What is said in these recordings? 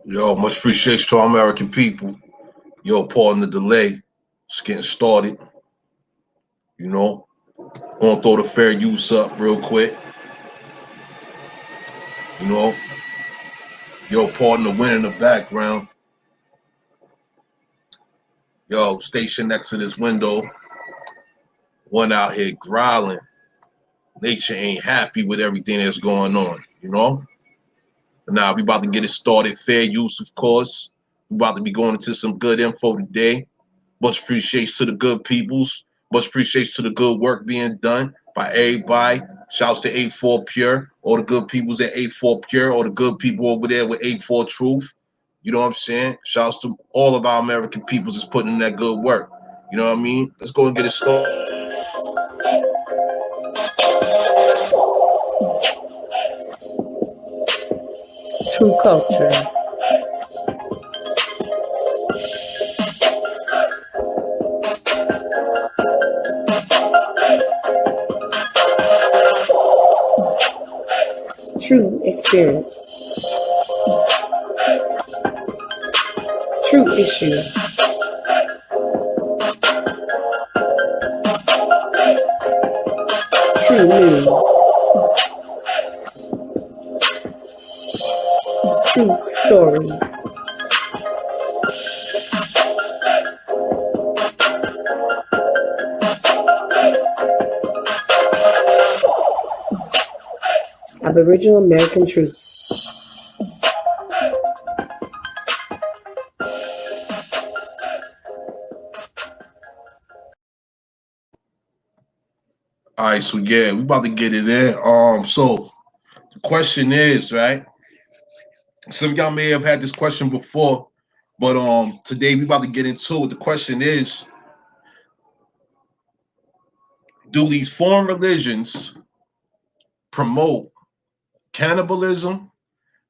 Yo, much appreciation to all American people. Yo, pardon the delay. Just getting started. You know, gonna throw the fair use up real quick. You know, yo, pardon the wind in the background. Yo, station next to this window. One out here growling. Nature ain't happy with everything that's going on. You know. Now we about to get it started. Fair use, of course. We about to be going into some good info today. Much appreciation to the good peoples. Much appreciation to the good work being done by everybody. Shouts to 84 Pure, all the good peoples at 84 Pure, all the good people over there with 84 Truth. You know what I'm saying? Shouts to all of our American peoples that's putting in that good work. You know what I mean? Let's go and get it started. True culture. True experience. True issue. True news. True stories. Aboriginal American truths. All right, so yeah, we about to get it in. So the question is, right? Some of y'all may have had this question before, but today we about to get into it. The question is, do these foreign religions promote cannibalism,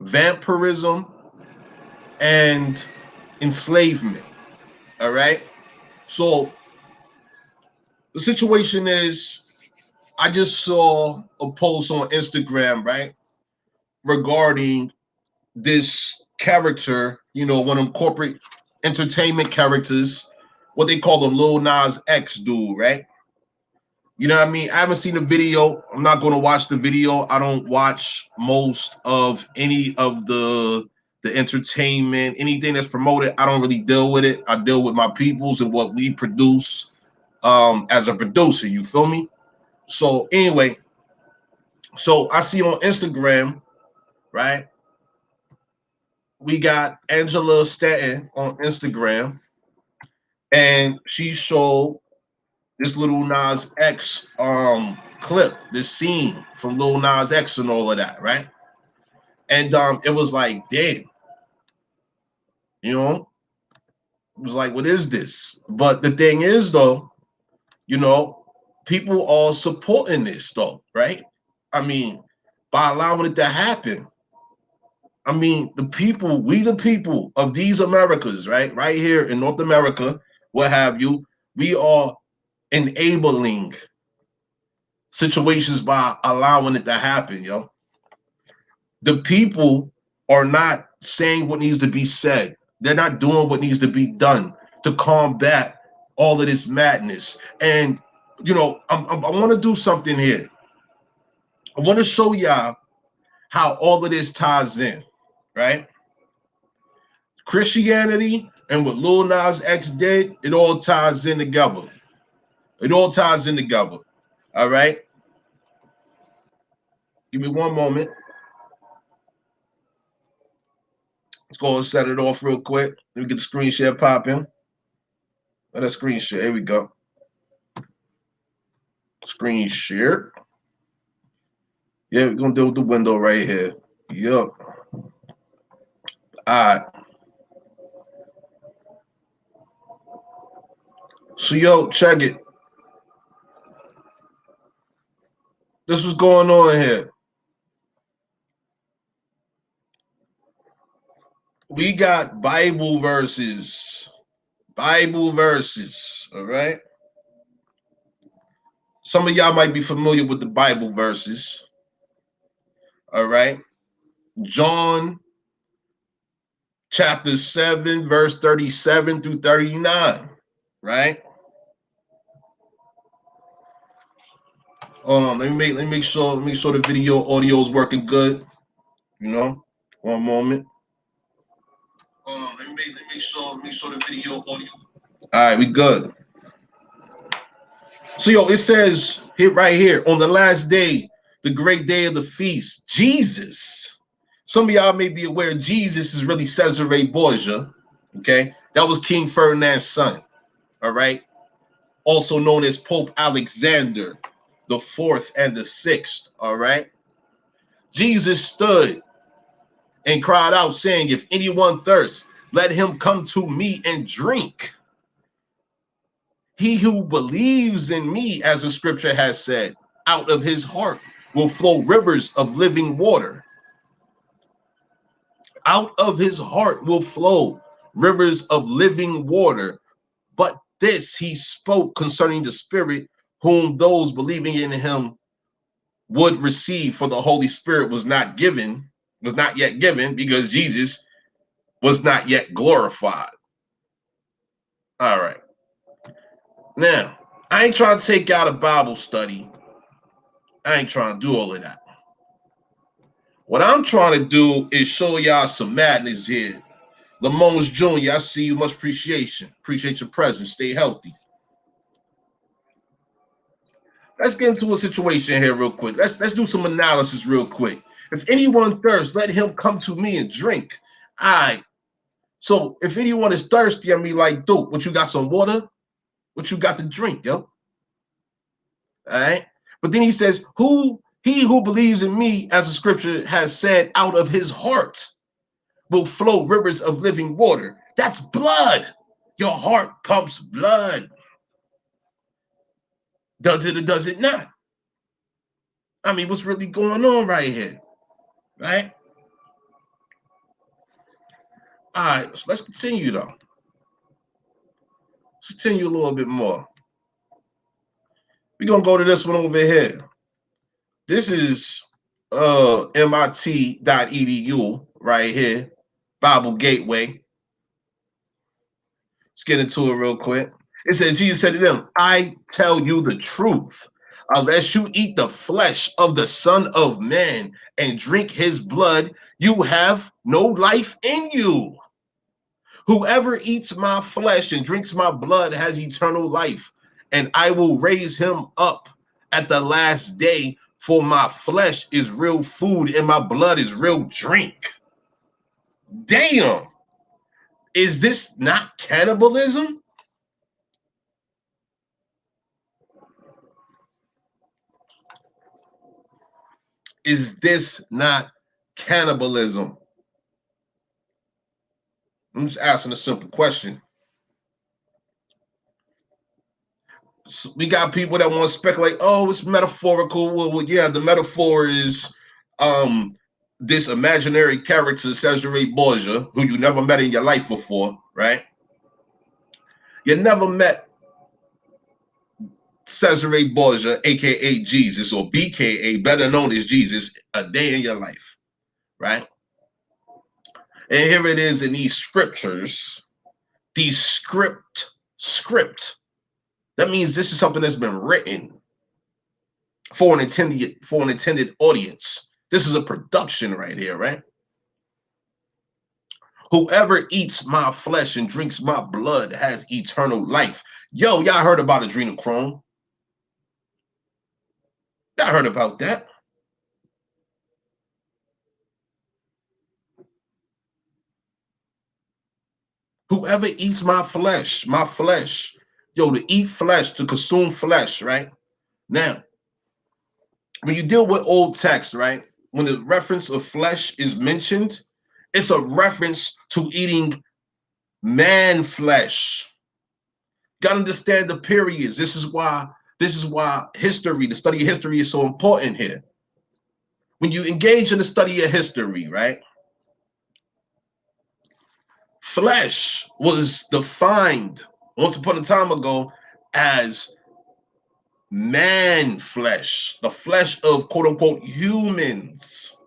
vampirism, and enslavement? All right. So the situation is, I just saw a post on Instagram, right, regarding this character, you know, one of them corporate entertainment characters, what they call them, Lil Nas X dude, right? You know what I mean? I haven't seen the video. I'm not going to watch the video. I don't watch most of any of the entertainment, anything that's promoted. I don't really deal with it. I deal with my peoples and what we produce as a producer. You feel me? So anyway, so I see on Instagram, right? We got Angela Stanton on Instagram, and she showed this Lil Nas X clip, this scene from Lil Nas X and all of that, right? And it was like, damn, you know, it was like, what is this? But the thing is, though, you know, people are supporting this, though, right? I mean, by allowing it to happen. I mean, the people, we the people of these Americas, right? Right here in North America, what have you, we are enabling situations by allowing it to happen, yo. The people are not saying what needs to be said. They're not doing what needs to be done to combat all of this madness. And, you know, I want to do something here. I want to show y'all how all of this ties in, right? Christianity and what Lil Nas X did, it all ties in together. It all ties in together. All right. Give me one moment. Let's go and set it off real quick. Let me get the screen share popping. Let us screen share. Here we go. Screen share. Yeah, we're gonna deal with the window right here. Yup. All right. So yo, check it. This was going on here. We got Bible verses. Bible verses. All right. Some of y'all might be familiar with the Bible verses. All right. John chapter 7, verse 37 through 39. Right? Hold on, let me make sure the video audio is working good. You know, one moment. Hold on, let me make sure the video audio. All right, we good. So it says here right here on the last day, the great day of the feast, Jesus. Some of y'all may be aware Jesus is really Cesare Borgia. Okay, that was King Ferdinand's son. All right, also known as Pope Alexander the Fourth and the Sixth. All right, Jesus stood and cried out, saying, "If anyone thirsts, let him come to me and drink. He who believes in me, as the scripture has said, out of his heart will flow rivers of living water." Out of his heart will flow rivers of living water. But this he spoke concerning the Spirit, whom those believing in him would receive, for the Holy Spirit was not yet given, because Jesus was not yet glorified. All right. Now, I ain't trying to take out a Bible study. I ain't trying to do all of that. What I'm trying to do is show y'all some madness here. Lamone's Jr., I see you. Much appreciation. Appreciate your presence. Stay healthy. Let's get into a situation here real quick. Let's do some analysis real quick. If anyone thirsts, let him come to me and drink. All right. So if anyone is thirsty, I mean, like, dude, what, you got some water? What you got to drink, yo? All right. But then he says, he who believes in me, as the scripture has said, out of his heart will flow rivers of living water. That's blood. Your heart pumps blood. Does it or does it not? I mean, what's really going on right here? Right? All right, so let's continue though. Let's continue a little bit more. We're gonna go to this one over here. This is MIT.edu right here, Bible Gateway. Let's get into it real quick. It says, Jesus said to them, I tell you the truth. Unless you eat the flesh of the Son of Man and drink his blood, you have no life in you. Whoever eats my flesh and drinks my blood has eternal life, and I will raise him up at the last day, for my flesh is real food and my blood is real drink. Damn. Is this not cannibalism? Is this not cannibalism? I'm just asking a simple question. So we got people that want to speculate, oh, it's metaphorical. Well, yeah, the metaphor is this imaginary character, Cesare Borgia, who you never met in your life before, right? You never met Cesare Borgia, aka Jesus, or BKA, better known as Jesus, a day in your life, right? And here it is in these scriptures, these script. That means this is something that's been written for an intended audience. This is a production right here, right? Whoever eats my flesh and drinks my blood has eternal life. Yo, y'all heard about adrenochrome? Y'all heard about that? Whoever eats my flesh, yo, to eat flesh, to consume flesh, right? Now, when you deal with old text, right? When the reference of flesh is mentioned, it's a reference to eating man flesh. Gotta understand the periods. This is why history, the study of history, is so important here. When you engage in the study of history, right? Flesh was defined once upon a time ago as man flesh, the flesh of quote unquote humans.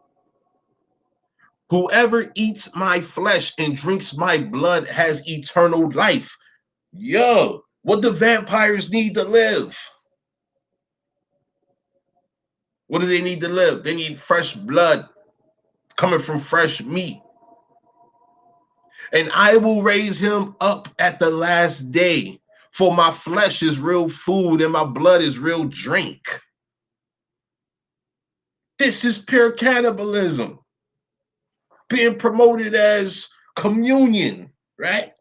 Whoever eats my flesh and drinks my blood has eternal life. Yo, what do vampires need to live? What do they need to live? They need fresh blood coming from fresh meat. And I will raise him up at the last day, for my flesh is real food and my blood is real drink. This is pure cannibalism being promoted as communion, right?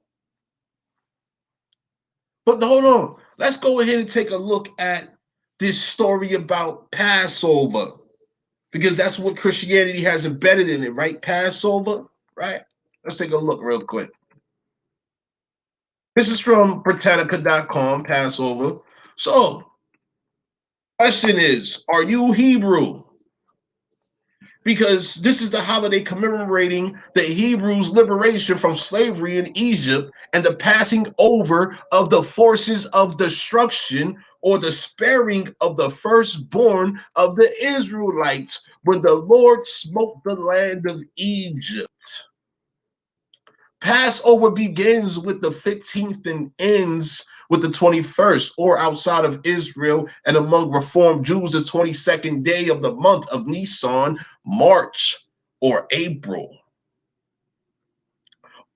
But hold on, let's go ahead and take a look at this story about Passover, because that's what Christianity has embedded in it, right? Passover, right? Let's take a look real quick. This is from Britannica.com, Passover. So, question is, are you Hebrew? Because this is the holiday commemorating the Hebrews' liberation from slavery in Egypt and the passing over of the forces of destruction, or the sparing of the firstborn of the Israelites when the Lord smote the land of Egypt. Passover begins with the 15th and ends with the 21st, or outside of Israel and among Reformed Jews, the 22nd day of the month of Nisan, March or April.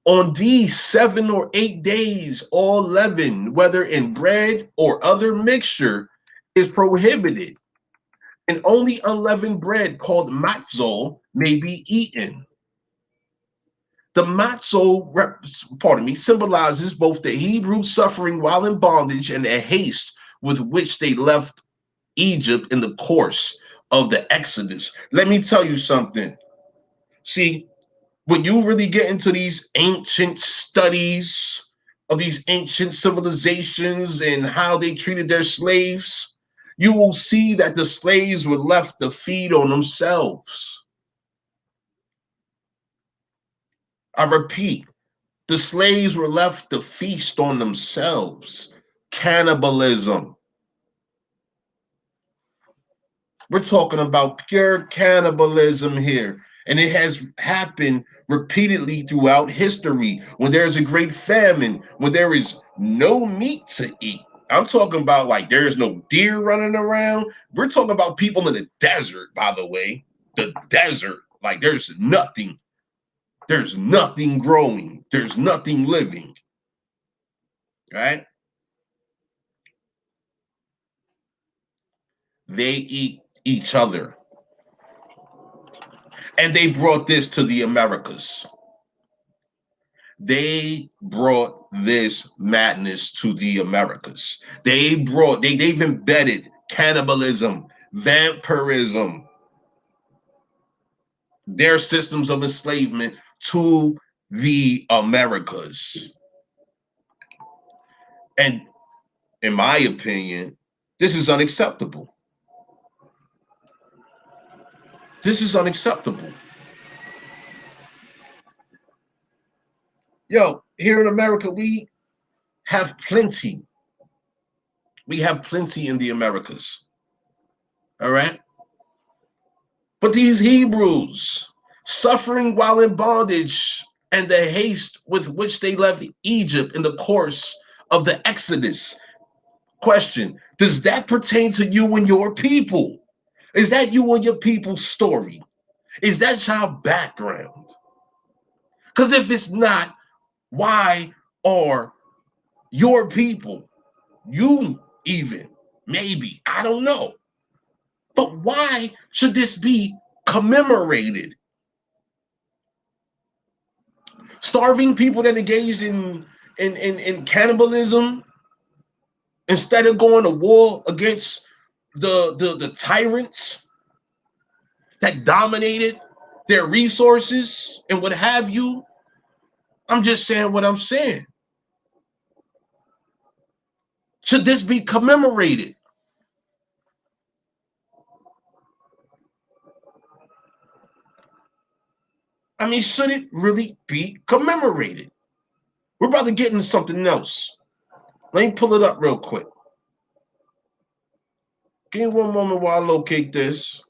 On these 7 or 8 days, all leaven, whether in bread or other mixture, is prohibited, and only unleavened bread called matzah may be eaten. The matzah, symbolizes both the Hebrew suffering while in bondage and the haste with which they left Egypt in the course of the Exodus. Let me tell you something. See, when you really get into these ancient studies of these ancient civilizations and how they treated their slaves, you will see that the slaves were left to feed on themselves. I repeat, the slaves were left to feast on themselves. Cannibalism. We're talking about pure cannibalism here. And it has happened repeatedly throughout history. When there's a great famine, when there is no meat to eat. I'm talking about like there's no deer running around. We're talking about people in the desert, by the way. The desert. Like there's nothing. There's nothing growing. There's nothing living. Right? They eat each other. And they brought this to the Americas. They brought this madness to the Americas. They've embedded cannibalism, vampirism, their systems of enslavement to the Americas. And in my opinion, this is unacceptable. This is unacceptable. Yo, here in America, we have plenty. We have plenty in the Americas. All right? But these Hebrews, suffering while in bondage and the haste with which they left Egypt in the course of the Exodus. Question, does that pertain to you and your people? Is that you and your people's story? Is that your background? Because if it's not, why are your people, you even, maybe, I don't know, but why should this be commemorated? Starving people that engaged in cannibalism instead of going to war against the tyrants that dominated their resources and what have you. I'm just saying what I'm saying. Should this be commemorated? I mean, should it really be commemorated? We're about to get into something else. Let me pull it up real quick. Give me one moment while I locate this.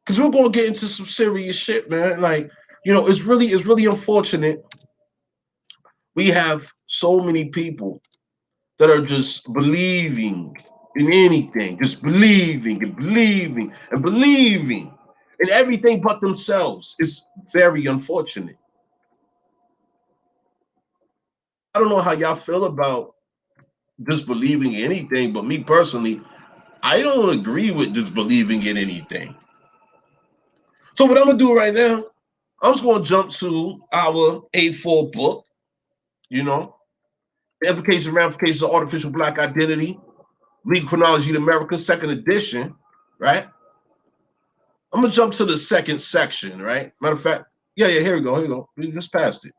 Because we're going to get into some serious shit, man. Like, it's really unfortunate. We have so many people that are just believing in anything, just believing and believing and believing in everything but themselves. It's very unfortunate. I don't know how y'all feel about just believing in anything, but me personally, I don't agree with just believing in anything. So what I'm gonna do right now, I'm just gonna jump to our A4 book, the implications and ramifications of artificial black identity, legal chronology in America, second edition, right? I'm gonna jump to the second section, right? Matter of fact, yeah, here we go. We just passed it.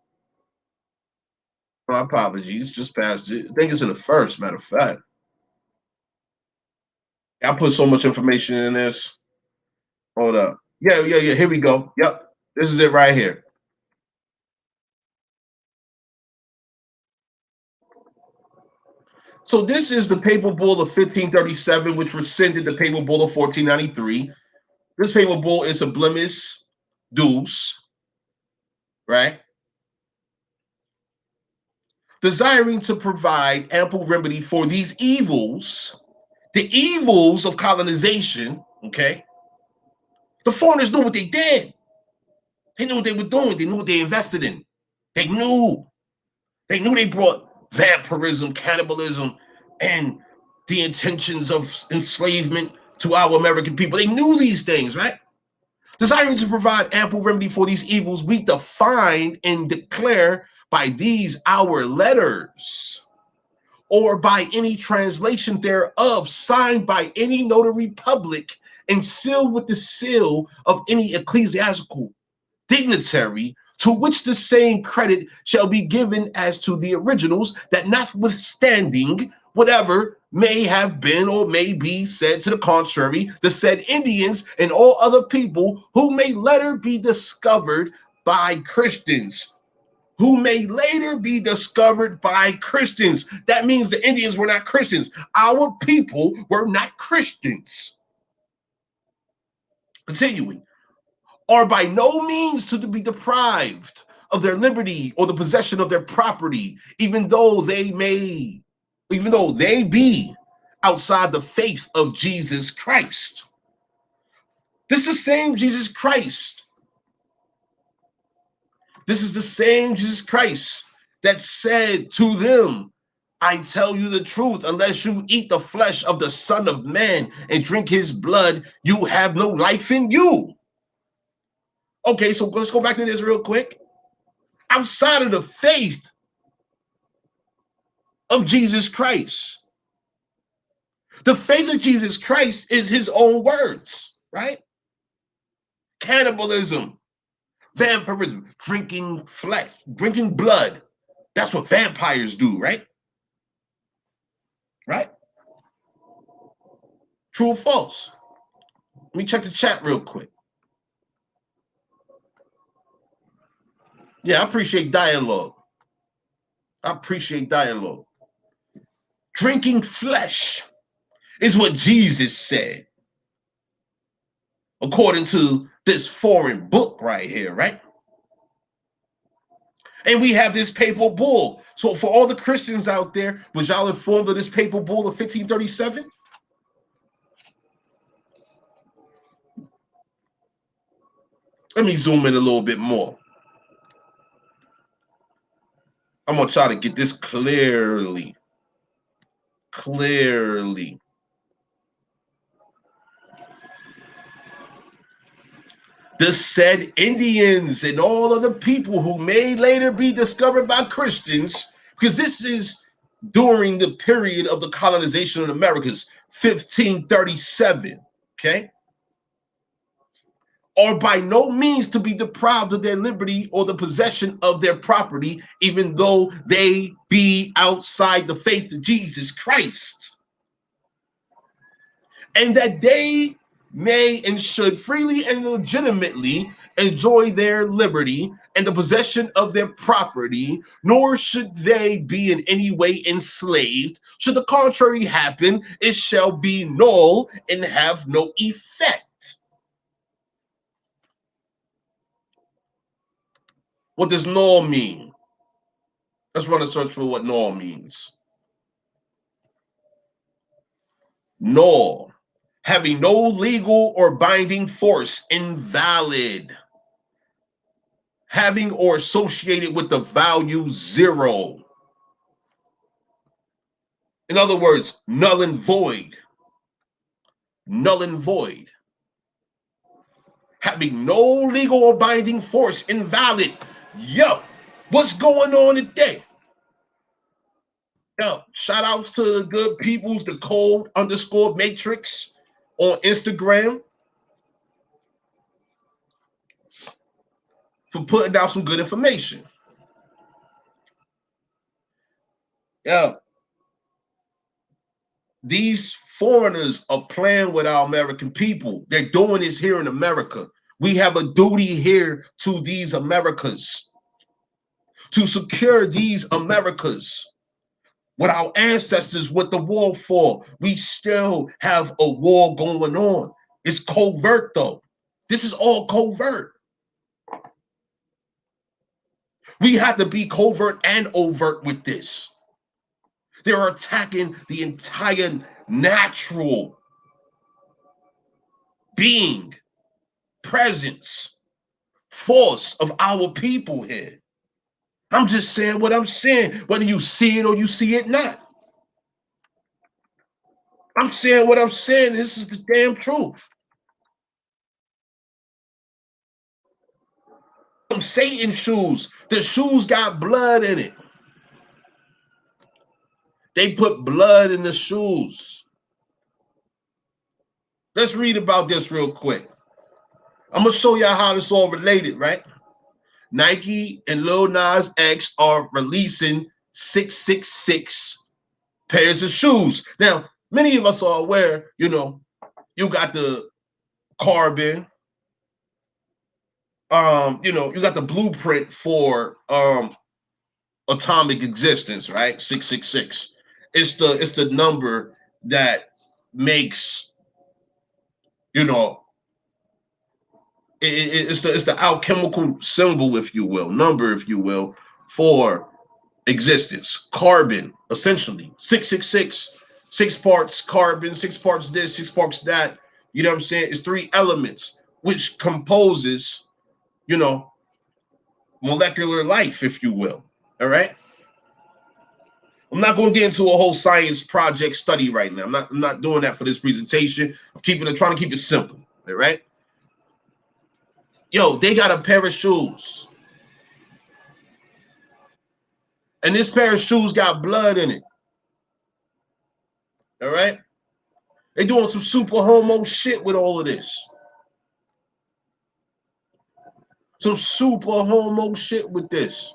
My apologies, just passed it. I think it's in the first, matter of fact. I put so much information in this. Hold up. Yeah, here we go. Yep. This is it right here. So this is the papal bull of 1537, which rescinded the papal bull of 1493. This papal bull is Sublimis Deus, right? Desiring to provide ample remedy for these evils, the evils of colonization, okay? The foreigners knew what they did. They knew what they were doing. They knew what they invested in. They knew. They knew they brought vampirism, cannibalism, and the intentions of enslavement to our American people. They knew these things, right? Desiring to provide ample remedy for these evils, we define and declare by these our letters, or by any translation thereof, signed by any notary public and sealed with the seal of any ecclesiastical dignitary, to which the same credit shall be given as to the originals, that notwithstanding whatever may have been or may be said to the contrary, the said Indians and all other people who may later be discovered by Christians. Who may later be discovered by Christians. That means the Indians were not Christians. Our people were not Christians. Continuing. Are by no means to be deprived of their liberty or the possession of their property, even though they be outside the faith of Jesus Christ. This is the same Jesus Christ. This is the same Jesus Christ that said to them, I tell you the truth, unless you eat the flesh of the Son of Man and drink his blood, you have no life in you. Okay, so let's go back to this real quick. Outside of the faith of Jesus Christ, the faith of Jesus Christ is his own words, right? Cannibalism, vampirism, drinking flesh, drinking blood. That's what vampires do, right? Right? True or false? Let me check the chat real quick. Yeah, I appreciate dialogue. Drinking flesh is what Jesus said, according to this foreign book right here, right? And we have this papal bull. So for all the Christians out there, was y'all informed of this papal bull of 1537? Let me zoom in a little bit more. I'm going to try to get this clearly. The said Indians and all of the people who may later be discovered by Christians, because this is during the period of the colonization of the Americas, 1537, okay? Are by no means to be deprived of their liberty or the possession of their property, even though they be outside the faith of Jesus Christ. And that they may and should freely and legitimately enjoy their liberty and the possession of their property, nor should they be in any way enslaved. Should the contrary happen, it shall be null and have no effect. What does null mean? Let's run a search for what null means. Null, having no legal or binding force, invalid, having or associated with the value 0. In other words, null and void. Null and void. Having no legal or binding force, invalid. Yo, what's going on today? Yo, shout outs to the good peoples, the code_matrix on Instagram for putting out some good information. Yo, these foreigners are playing with our American people. They're doing this here in America. We have a duty here to these Americas, to secure these Americas. What our ancestors went to war for, we still have a war going on. It's covert though. This is all covert. We have to be covert and overt with this. They're attacking the entire natural being, presence, force of our people here. I'm just saying what I'm saying, whether you see it or you see it not. I'm saying what I'm saying. This is the damn truth. Some Satan shoes. The shoes got blood in it. They put blood in the shoes. Let's read about this real quick. I'm going to show y'all how this all related, right? Nike and Lil Nas X are releasing 666 pairs of shoes. Now, many of us are aware, you got the carbon, you got the blueprint for atomic existence, right? 666. It's the number that makes, it's the alchemical symbol, if you will, number, if you will, for existence. Carbon, essentially. 666, 6 parts carbon, 6 parts this, 6 parts that. You know what I'm saying? It's 3 elements, which composes, molecular life, if you will. All right? I'm not going to get into a whole science project study right now. I'm not doing that for this presentation. I'm trying to keep it simple. All right? Yo, they got a pair of shoes. And this pair of shoes got blood in it. All right? They doing some super homo shit with all of this. Some super homo shit with this.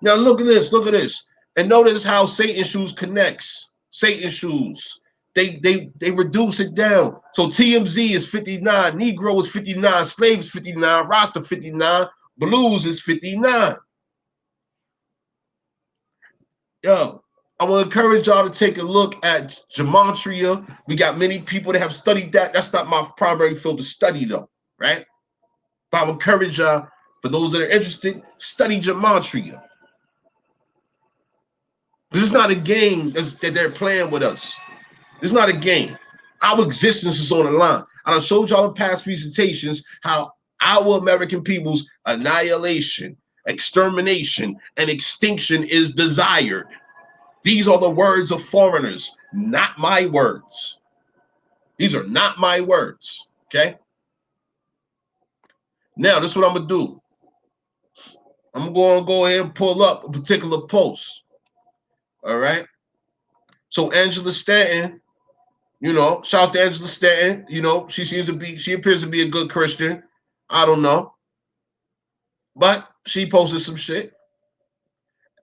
Now look at this. And notice how Satan shoes connects. Satan shoes. They reduce it down. So TMZ is 59, Negro is 59, Slave is 59, Rasta 59, Blues is 59. Yo, I want to encourage y'all to take a look at gematria. We got many people that have studied that. That's not my primary field of study though, right? But I would encourage y'all, for those that are interested, study gematria. This is not a game that they're playing with us. It's not a game. Our existence is on the line. And I showed y'all in past presentations how our American people's annihilation, extermination, and extinction is desired. These are the words of foreigners, not my words. These are not my words, okay? Now, this is what I'm going to do. I'm going to go ahead and pull up a particular post, all right? So Angela Stanton, shouts to Angela Stanton. She appears to be a good Christian. I don't know. But she posted some shit.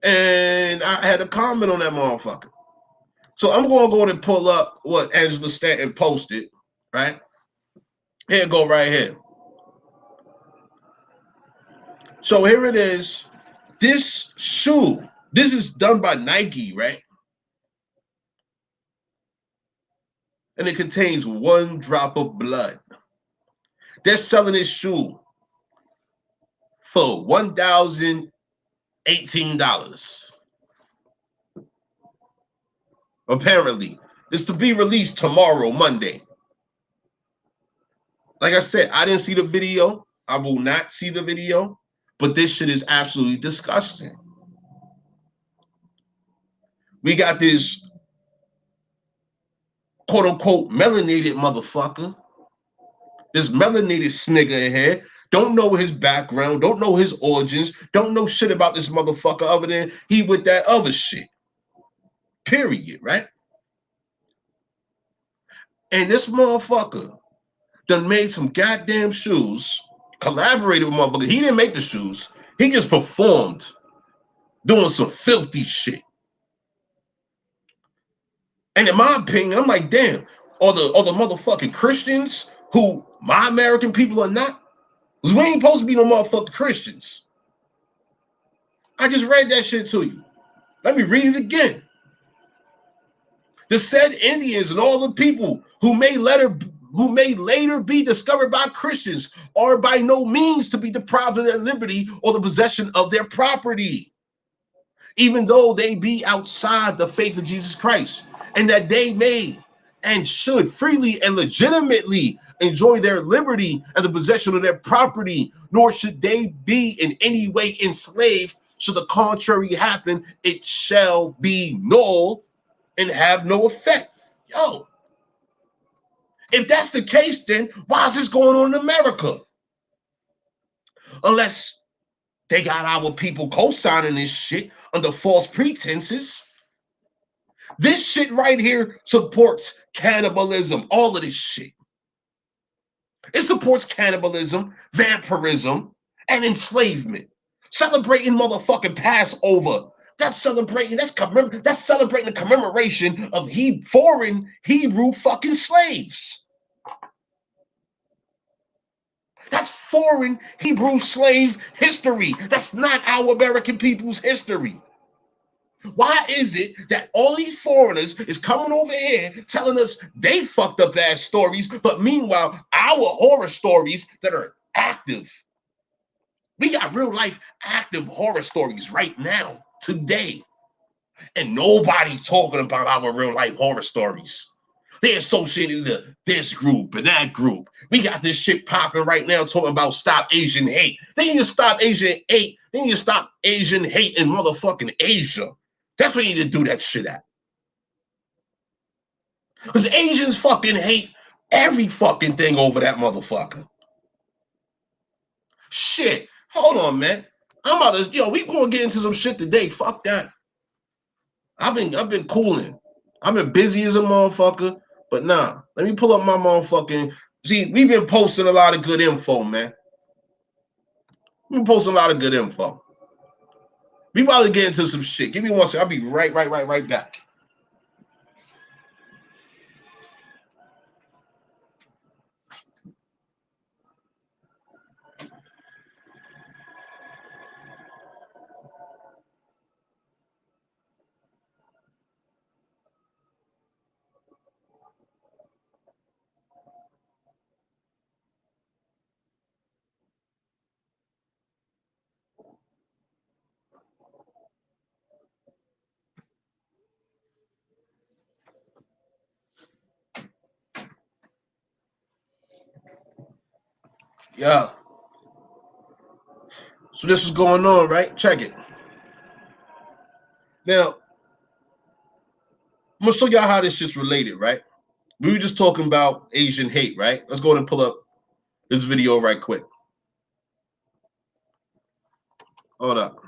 And I had a comment on that motherfucker. So I'm going to go and pull up what Angela Stanton posted, right? Here, go right here. So here it is. This shoe, this is done by Nike, right? And it contains 1 drop of blood. They're selling this shoe for $1,018. Apparently, it's to be released tomorrow, Monday. Like I said, I didn't see the video. I will not see the video, but this shit is absolutely disgusting. We got this quote unquote melanated motherfucker, this melanated snigger in here. Don't know his background, don't know his origins, don't know shit about this motherfucker other than he with that other shit. Period, right? And this motherfucker done made some goddamn shoes, collaborated with motherfucker. He didn't make the shoes. He just performed doing some filthy shit. And in my opinion, I'm like, damn, are the motherfucking Christians who my American people are not? Because we ain't supposed to be no motherfucking Christians. I just read that shit to you. Let me read it again. The said Indians and all the people who may later be discovered by Christians are by no means to be deprived of their liberty or the possession of their property, even though they be outside the faith of Jesus Christ, and that they may and should freely and legitimately enjoy their liberty and the possession of their property, nor should they be in any way enslaved. Should the contrary happen, it shall be null and have no effect. Yo, if that's the case, then why is this going on in America? Unless they got our people co-signing this shit under false pretenses. This shit right here supports cannibalism, all of this shit. It supports cannibalism, vampirism, and enslavement. Celebrating motherfucking Passover. That's celebrating the commemoration of foreign Hebrew fucking slaves. That's foreign Hebrew slave history. That's not our American people's history. Why is it that all these foreigners is coming over here telling us they fucked up ass stories, but meanwhile, our horror stories that are active, we got real life active horror stories right now, today, and nobody's talking about our real life horror stories. They're associated to this group and that group. We got this shit popping right now talking about stop Asian hate. They need to stop Asian hate. They need to stop Asian hate in motherfucking Asia. That's where you need to do that shit at. Because Asians fucking hate every fucking thing over that motherfucker. Shit. Hold on, man. I'm about to, we gonna get into some shit today. Fuck that. I've been cooling. I've been busy as a motherfucker. But nah, let me pull up my motherfucking. See, we've been posting a lot of good info, man. We've been posting a lot of good info. We about to get into some shit. Give me 1 second. I'll be right back. Yeah. So this is going on, right? Check it. Now, I'm gonna show y'all how this shit's related, right? We were just talking about Asian hate, right? Let's go ahead and pull up this video right quick. Hold up.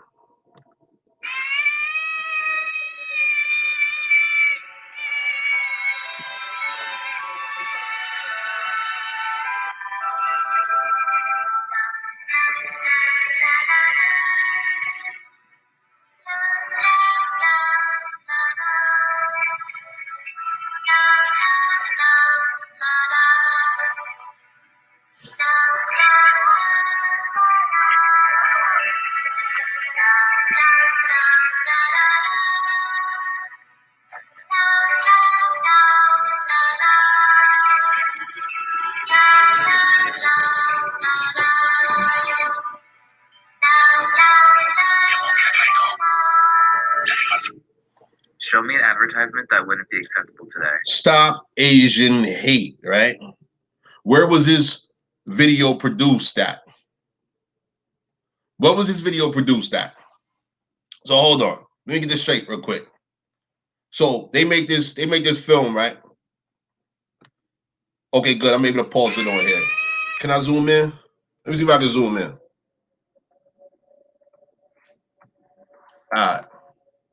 Show me an advertisement that wouldn't be acceptable today. Stop Asian hate, right? Where was his video produced at? What was his video produced at? So hold on. Let me get this straight real quick. So they make this film, right? Okay, good. I'm able to pause it on here. Can I zoom in? Let me see if I can zoom in. Alright.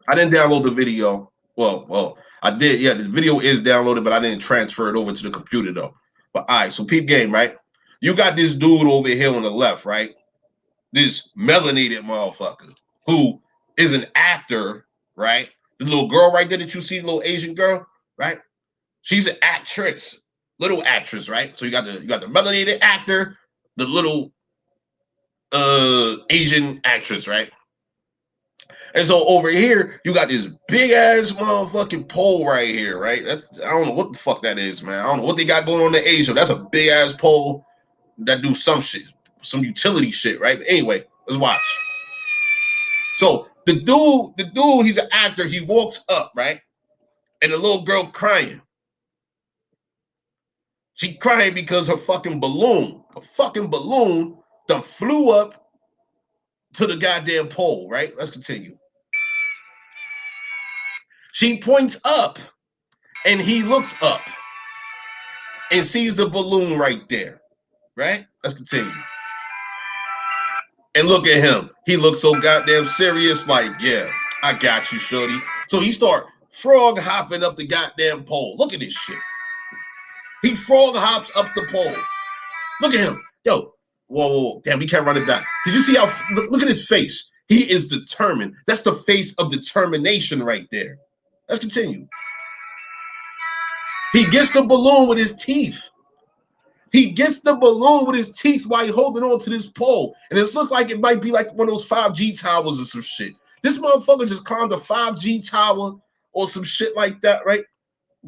I didn't download the video. Well, I did. Yeah, the video is downloaded, but I didn't transfer it over to the computer though. But all right, so peep game, right? You got this dude over here on the left, right? This melanated motherfucker who is an actor, right? The little girl right there that you see, the little Asian girl, right? She's an actress, little actress, right? So you got the melanated actor, the little Asian actress, right? And so over here, you got this big ass motherfucking pole right here, right? I don't know what the fuck that is, man. I don't know what they got going on in Asia. That's a big ass pole that do some shit, some utility shit, right? But anyway, let's watch. So the dude, he's an actor. He walks up, right? And the little girl crying. She crying because her fucking balloon, done flew up to the goddamn pole, right? Let's continue. She points up and he looks up and sees the balloon right there, right? Let's continue. And look at him. He looks so goddamn serious, like, yeah, I got you, shorty. So he start frog hopping up the goddamn pole. Look at this shit. He frog hops up the pole. Look at him. Yo, whoa. Damn, we can't run it back. Did you see how, look at his face. He is determined. That's the face of determination right there. Let's continue. He gets the balloon with his teeth. He gets the balloon with his teeth while he's holding on to this pole. And it looks like it might be like one of those 5G towers or some shit. This motherfucker just climbed a 5G tower or some shit like that, right?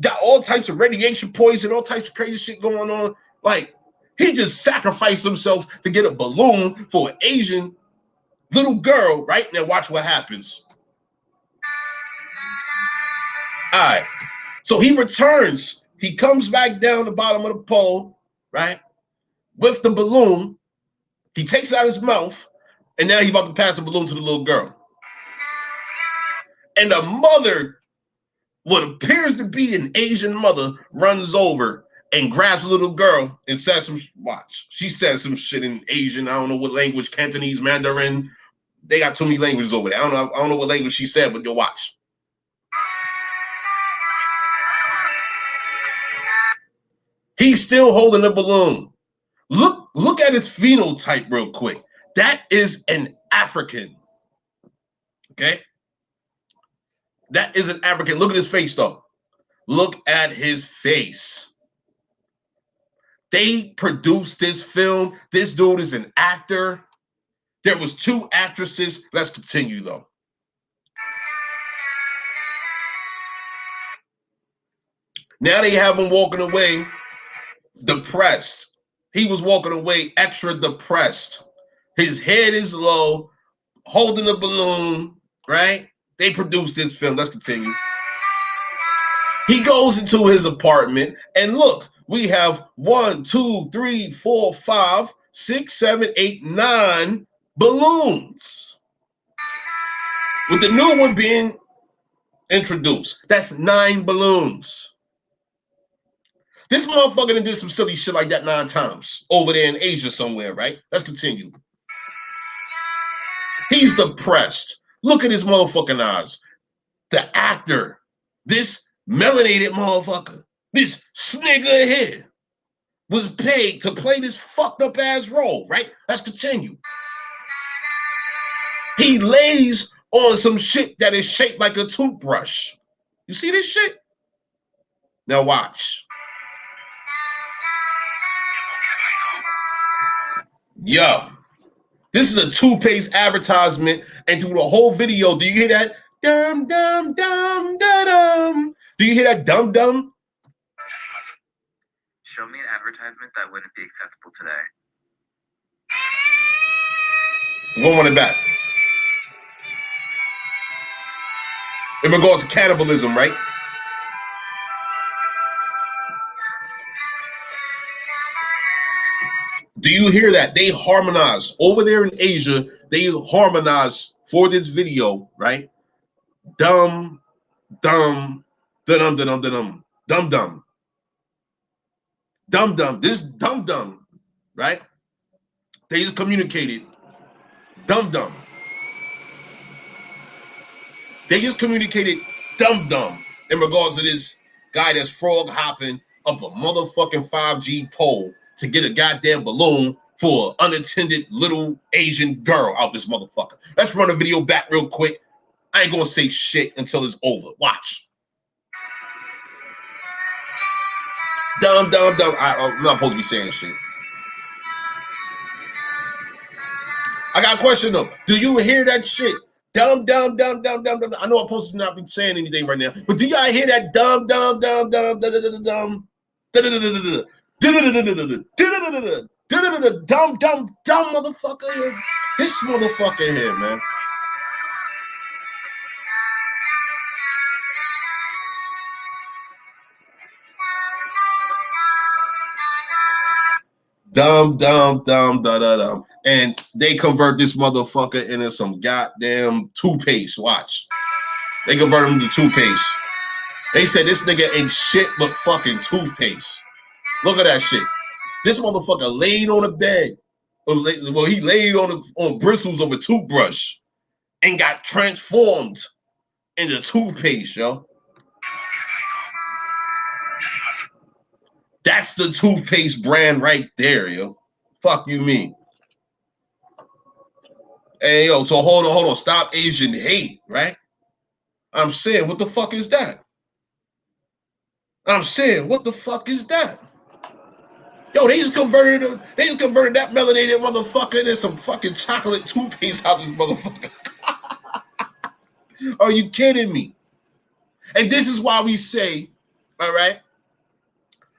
Got all types of radiation poison, all types of crazy shit going on. Like, he just sacrificed himself to get a balloon for an Asian little girl, right? Now watch what happens. All right. So he returns. He comes back down the bottom of the pole, right? With the balloon. He takes out his mouth, and now he's about to pass the balloon to the little girl. And the mother, what appears to be an Asian mother, runs over and grabs the little girl and says some, watch. She says some shit in Asian. I don't know what language, Cantonese, Mandarin. They got too many languages over there. I don't know what language she said, but you'll watch. He's still holding the balloon. Look at his phenotype real quick. That is an African. Okay? That is an African. Look at his face, though. Look at his face. They produced this film. This dude is an actor. There was 2 actresses. Let's continue, though. Now they have him walking away depressed. He was walking away extra depressed. His head is low, holding a balloon, right? They produced this film. Let's continue. He goes into his apartment, and look, we have 1, 2, 3, 4, 5, 6, 7, 8, 9 balloons. With the new one being introduced. That's 9 balloons. This motherfucker done did some silly shit like that 9 times over there in Asia somewhere, right? Let's continue. He's depressed. Look at his motherfucking eyes. The actor, this melanated motherfucker, this snigger here, was paid to play this fucked up ass role, right? Let's continue. He lays on some shit that is shaped like a toothbrush. You see this shit? Now watch. Yo, this is a toothpaste advertisement, and through the whole video, do you hear that? Dum, dum, dum, da, dum. Do you hear that dum, dum? Show me an advertisement that wouldn't be acceptable today. One it back. in regards to cannibalism, right? Do you hear that? They harmonize over there in Asia. They harmonize for this video, right? Dumb, dumb, dum dum dum dum dum dum dum dum. This dumb dumb, right? They just communicated dumb dumb. They just communicated dumb dumb in regards to this guy that's frog hopping up a motherfucking 5G pole to get a goddamn balloon for an unattended little Asian girl out this motherfucker. Let's run a video back real quick. I ain't gonna say shit until it's over. Watch. Dumb, dumb, dumb. I'm not supposed to be saying shit. I got a question though. Do you hear that shit? Dumb, dumb, dumb, dumb, dumb, dumb. I know I'm supposed to not be saying anything right now, but do y'all hear that dumb, dumb, dumb, dumb, dumb, dumb, dumb, dumb, dumb motherfucker here? This motherfucker here, man. Dumb, dumb, dumb, da da dum. And they convert this motherfucker into some goddamn toothpaste. Watch. They convert him to toothpaste. They said this nigga ain't shit but fucking toothpaste. Look at that shit. This motherfucker laid on a bed. Well, he laid on bristles of a toothbrush and got transformed into toothpaste, yo. That's the toothpaste brand right there, yo. Fuck you mean? Hey, yo, so hold on. Stop Asian hate, right? I'm saying, what the fuck is that? I'm saying, what the fuck is that? Yo, they just converted that melanated motherfucker into some fucking chocolate toothpaste out this motherfucker. Are you kidding me? And this is why we say, all right,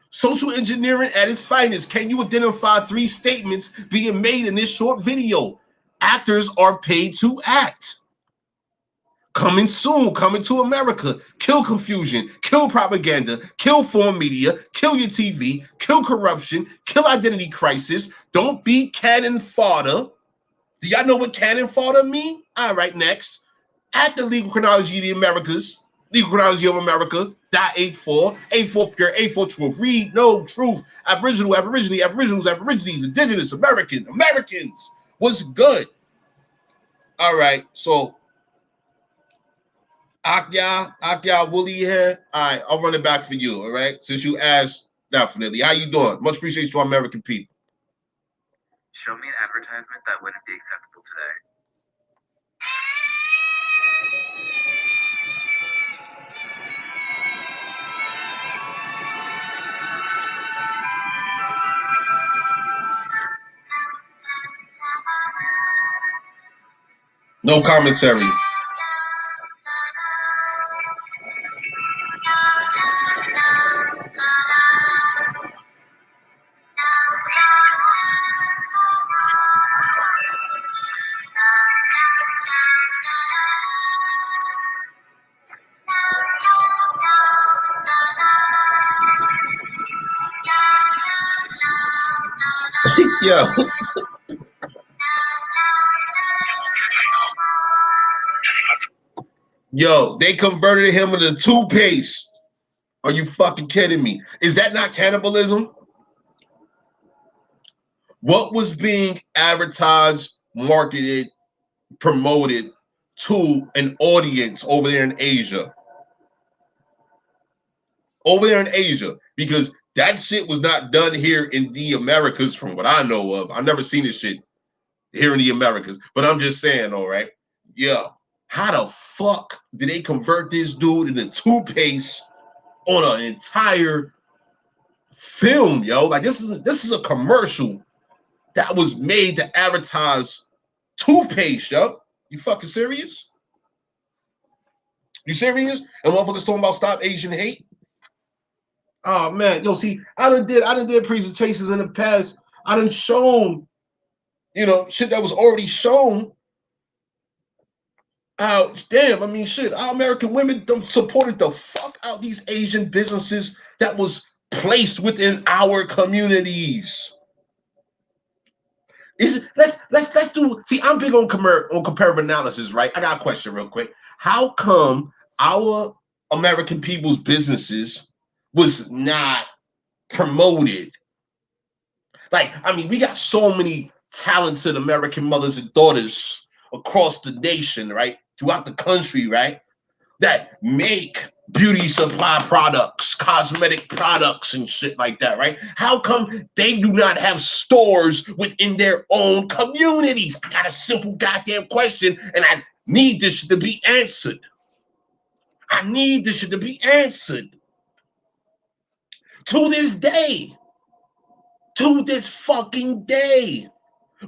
social engineering at its finest. Can you identify 3 statements being made in this short video? Actors are paid to act. Coming soon, coming to America. Kill confusion, kill propaganda, kill foreign media, kill your TV, kill corruption, kill identity crisis. Don't be cannon fodder. Do y'all know what cannon fodder mean? All right, next. At the legal chronology of the Americas, legal chronology of America, .84, A4 pure, A4 truth. Read, no truth. Aboriginal, Aborigine, Aboriginals, Aborigines, Indigenous, Americans. What's good? All right, so Akya, Wooly here. All right, I'll run it back for you, all right? Since you asked, definitely. How you doing? Much appreciation to American people. Show me an advertisement that wouldn't be acceptable today. No commentary. Yo. Yo, they converted him into toothpaste. Are you fucking kidding me? Is that not cannibalism? What was being advertised, marketed, promoted to an audience over there in Asia? Over there in Asia, because that shit was not done here in the Americas from what I know of. I've never seen this shit here in the Americas, but I'm just saying, all right, yeah. How the fuck did they convert this dude into toothpaste on an entire film, yo? Like this is a commercial that was made to advertise toothpaste, yo. You fucking serious? You serious? And motherfuckers talking about stop Asian hate? Oh man, yo, see, I done did presentations in the past. I done shown, shit that was already shown. Damn, I mean, shit, our American women done supported the fuck out these Asian businesses that was placed within our communities. Let's do. See, I'm big on comparative analysis, right? I got a question real quick. How come our American people's businesses was not promoted? Like, I mean, we got so many talented American mothers and daughters across the nation, right? Throughout the country, right? That make beauty supply products, cosmetic products, and shit like that, right? How come they do not have stores within their own communities? I got a simple goddamn question, and I need this shit to be answered. I need this shit to be answered. To this day. To this fucking day.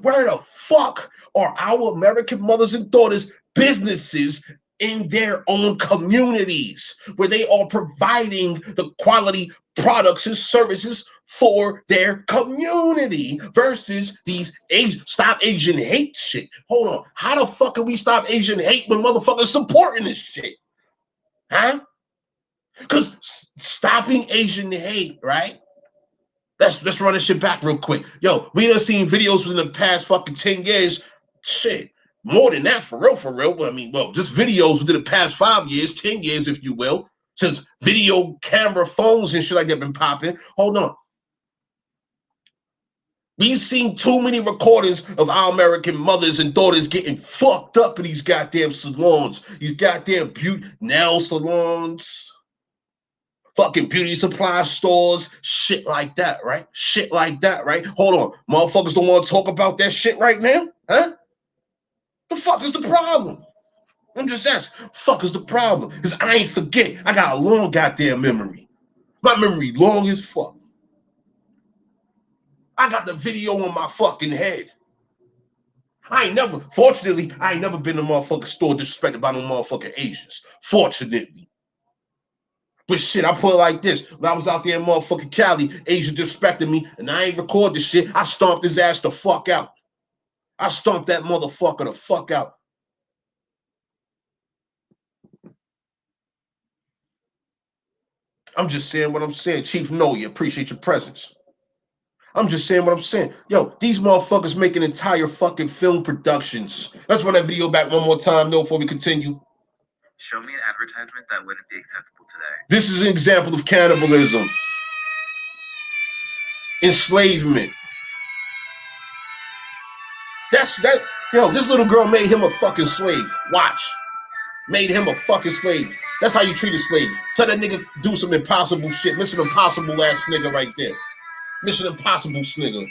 Where the fuck are our American mothers and daughters businesses in their own communities where they are providing the quality products and services for their community versus these stop Asian hate shit? Hold on. How the fuck can we stop Asian hate when motherfuckers supporting this shit? Huh? Because stopping Asian hate, right? Let's run this shit back real quick. Yo, we done seen videos within the past fucking 10 years. Shit, more than that, for real, for real. I mean, well, just videos within the past 5 years, 10 years, if you will, since video camera phones and shit like that been popping. Hold on. We've seen too many recordings of our American mothers and daughters getting fucked up in these goddamn salons, these goddamn nail salons, fucking beauty supply stores, shit like that, right? Shit like that, right? Hold on. Motherfuckers don't want to talk about that shit right now? Huh? The fuck is the problem? I'm just asking. Fuck is the problem? Because I ain't forget. I got a long goddamn memory. My memory long as fuck. I got the video on my fucking head. Fortunately, I ain't never been in a motherfucking store disrespected by no motherfucking Asians. Fortunately. But shit, I put it like this. When I was out there in motherfucking Cali, Asia disrespected me, and I ain't record this shit. I stomped his ass the fuck out. I stomped that motherfucker the fuck out. I'm just saying what I'm saying. Chief Noya, appreciate your presence. I'm just saying what I'm saying. Yo, these motherfuckers making entire fucking film productions. Let's run that video back one more time, though, before we continue. Show me an advertisement that wouldn't be acceptable today. This is an example of cannibalism. Enslavement. Yo, this little girl made him a fucking slave. Watch. Made him a fucking slave. That's how you treat a slave. Tell that nigga do some impossible shit. Mission Impossible ass nigga right there. Mission Impossible snigger.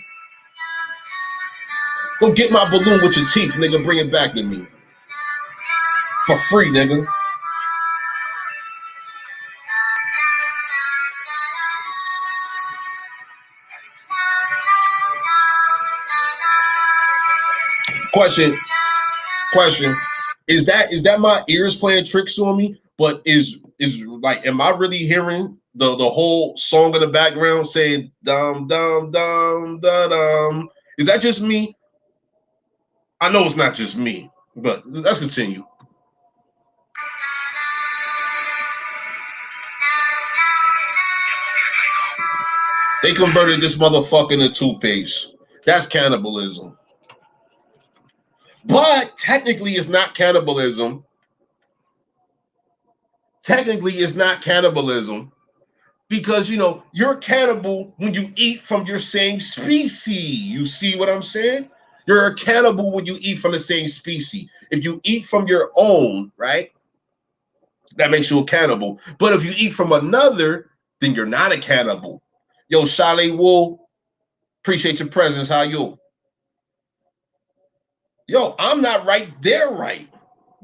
Go get my balloon with your teeth, nigga. Bring it back to me. For free, nigga. Question. Is that my ears playing tricks on me? But is like, am I really hearing the whole song in the background saying dum dum dum da dum? Is that just me? I know it's not just me, but let's continue. They converted this motherfucker into toothpaste. That's cannibalism. But technically, it's not cannibalism. Technically, it's not cannibalism because, you know, you're a cannibal when you eat from your same species. You see what I'm saying? You're a cannibal when you eat from the same species. If you eat from your own, right, that makes you a cannibal. But if you eat from another, then you're not a cannibal. Yo, Shale Wool, appreciate your presence. How you? Yo, I'm not right. They're right.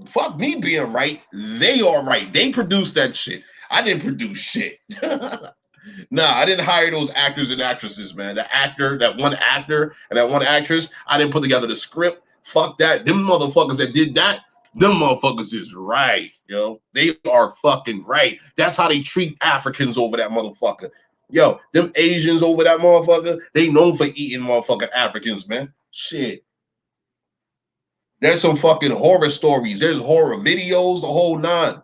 Fuck me being right. They are right. They produced that shit. I didn't produce shit. Nah, I didn't hire those actors and actresses, man. That one actor and that one actress, I didn't put together the script. Fuck that. Them motherfuckers that did that, them motherfuckers is right, yo. They are fucking right. That's how they treat Africans over that motherfucker. Yo, them Asians over that motherfucker, they known for eating motherfucking Africans, man. Shit. There's some fucking horror stories. There's horror videos, the whole nine.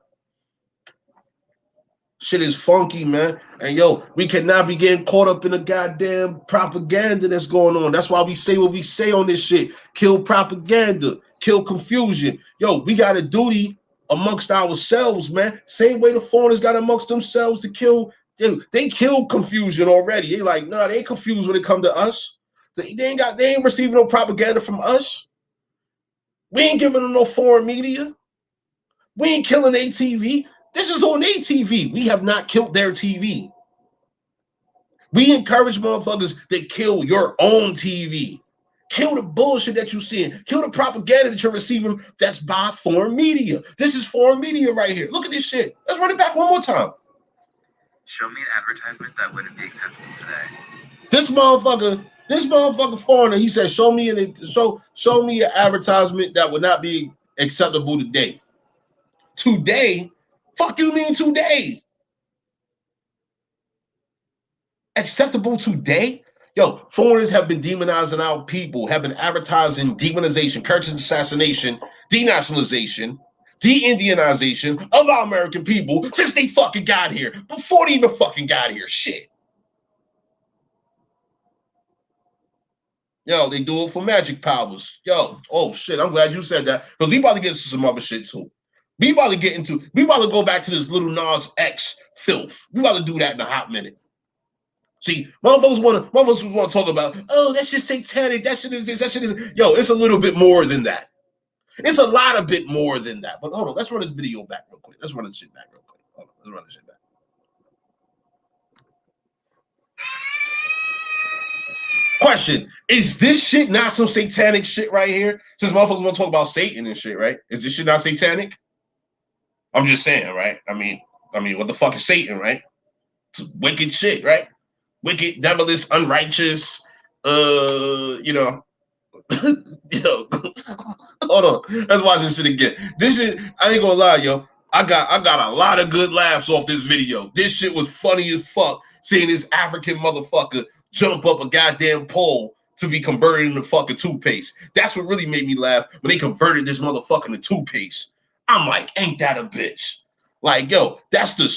Shit is funky, man. And yo, we cannot be getting caught up in the goddamn propaganda that's going on. That's why we say what we say on this shit. Kill propaganda, kill confusion. Yo, we got a duty amongst ourselves, man. Same way the foreigners got amongst themselves to kill. They kill confusion already. They like, nah, they ain't confused when it come to us. They ain't receiving no propaganda from us. We ain't giving them no foreign media. We ain't killing ATV. This is on ATV. We have not killed their TV. We encourage motherfuckers that kill your own TV. Kill the bullshit that you're seeing. Kill the propaganda that you're receiving that's by foreign media. This is foreign media right here. Look at this shit. Let's run it back one more time. Show me an advertisement that wouldn't be acceptable today. This motherfucker foreigner, he said, show me an advertisement that would not be acceptable today. Today? Fuck you mean today? Acceptable today? Yo, foreigners have been demonizing our people, have been advertising demonization, curse assassination, denationalization, de-Indianization of our American people since they fucking got here. Before they even fucking got here. Shit. Yo, they do it for magic powers. Yo, oh shit, I'm glad you said that. Because we about to get into some other shit too. We about to go back to this little Nas X filth. We about to do that in a hot minute. See, motherfuckers want to talk about, oh, that's just satanic, that shit is this, that shit is. Yo, it's a little bit more than that. It's a lot of bit more than that. But hold on, let's run this video back real quick. Let's run this shit back real quick. Hold on, let's run this shit back. Question, is this shit not some satanic shit right here? Since motherfuckers want to talk about Satan and shit, right? Is this shit not satanic? I'm just saying, right? I mean, what the fuck is Satan, right? It's wicked shit, right? Wicked, devilish, unrighteous, you know, hold on. Let's watch this shit again. This shit, I ain't gonna lie, yo. I got a lot of good laughs off this video. This shit was funny as fuck. Seeing this African motherfucker jump up a goddamn pole to be converted into fucking toothpaste. That's what really made me laugh when they converted this motherfucker into toothpaste. I'm like, ain't that a bitch? Like, yo, that is the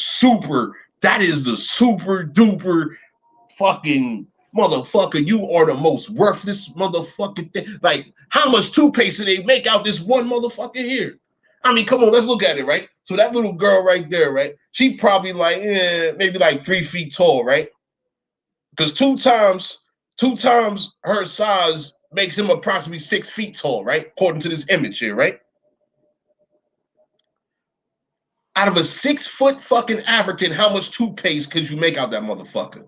super duper fucking motherfucker. You are the most worthless motherfucking thing. Like, how much toothpaste did they make out this one motherfucker here? I mean, come on, let's look at it, right? So that little girl right there, right? She probably like, maybe like 3 feet tall, right? Because two times her size makes him approximately 6 feet tall, right? According to this image here, right? Out of a 6 foot fucking African, how much toothpaste could you make out that motherfucker?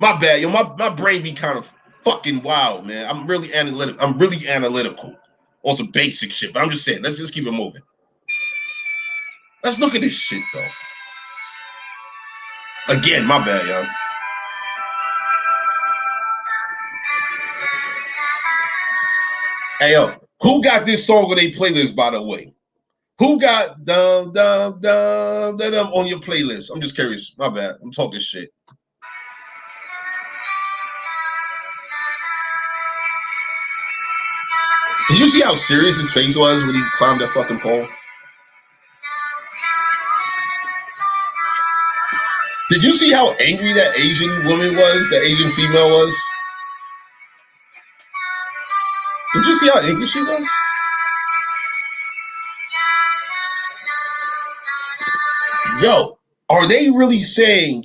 My bad, yo. My brain be kind of fucking wild, man. I'm really analytical on some basic shit, but I'm just saying, let's just keep it moving. Let's look at this shit, though. Again, my bad, yo. Hey, yo, who got this song on their playlist, by the way? Who got dum dum dum dum dum on your playlist? I'm just curious. My bad. I'm talking shit. Did you see how serious his face was when he climbed that fucking pole? Did you see how angry that Asian woman was? That Asian female was? Did you see how angry she was? Yo, are they really saying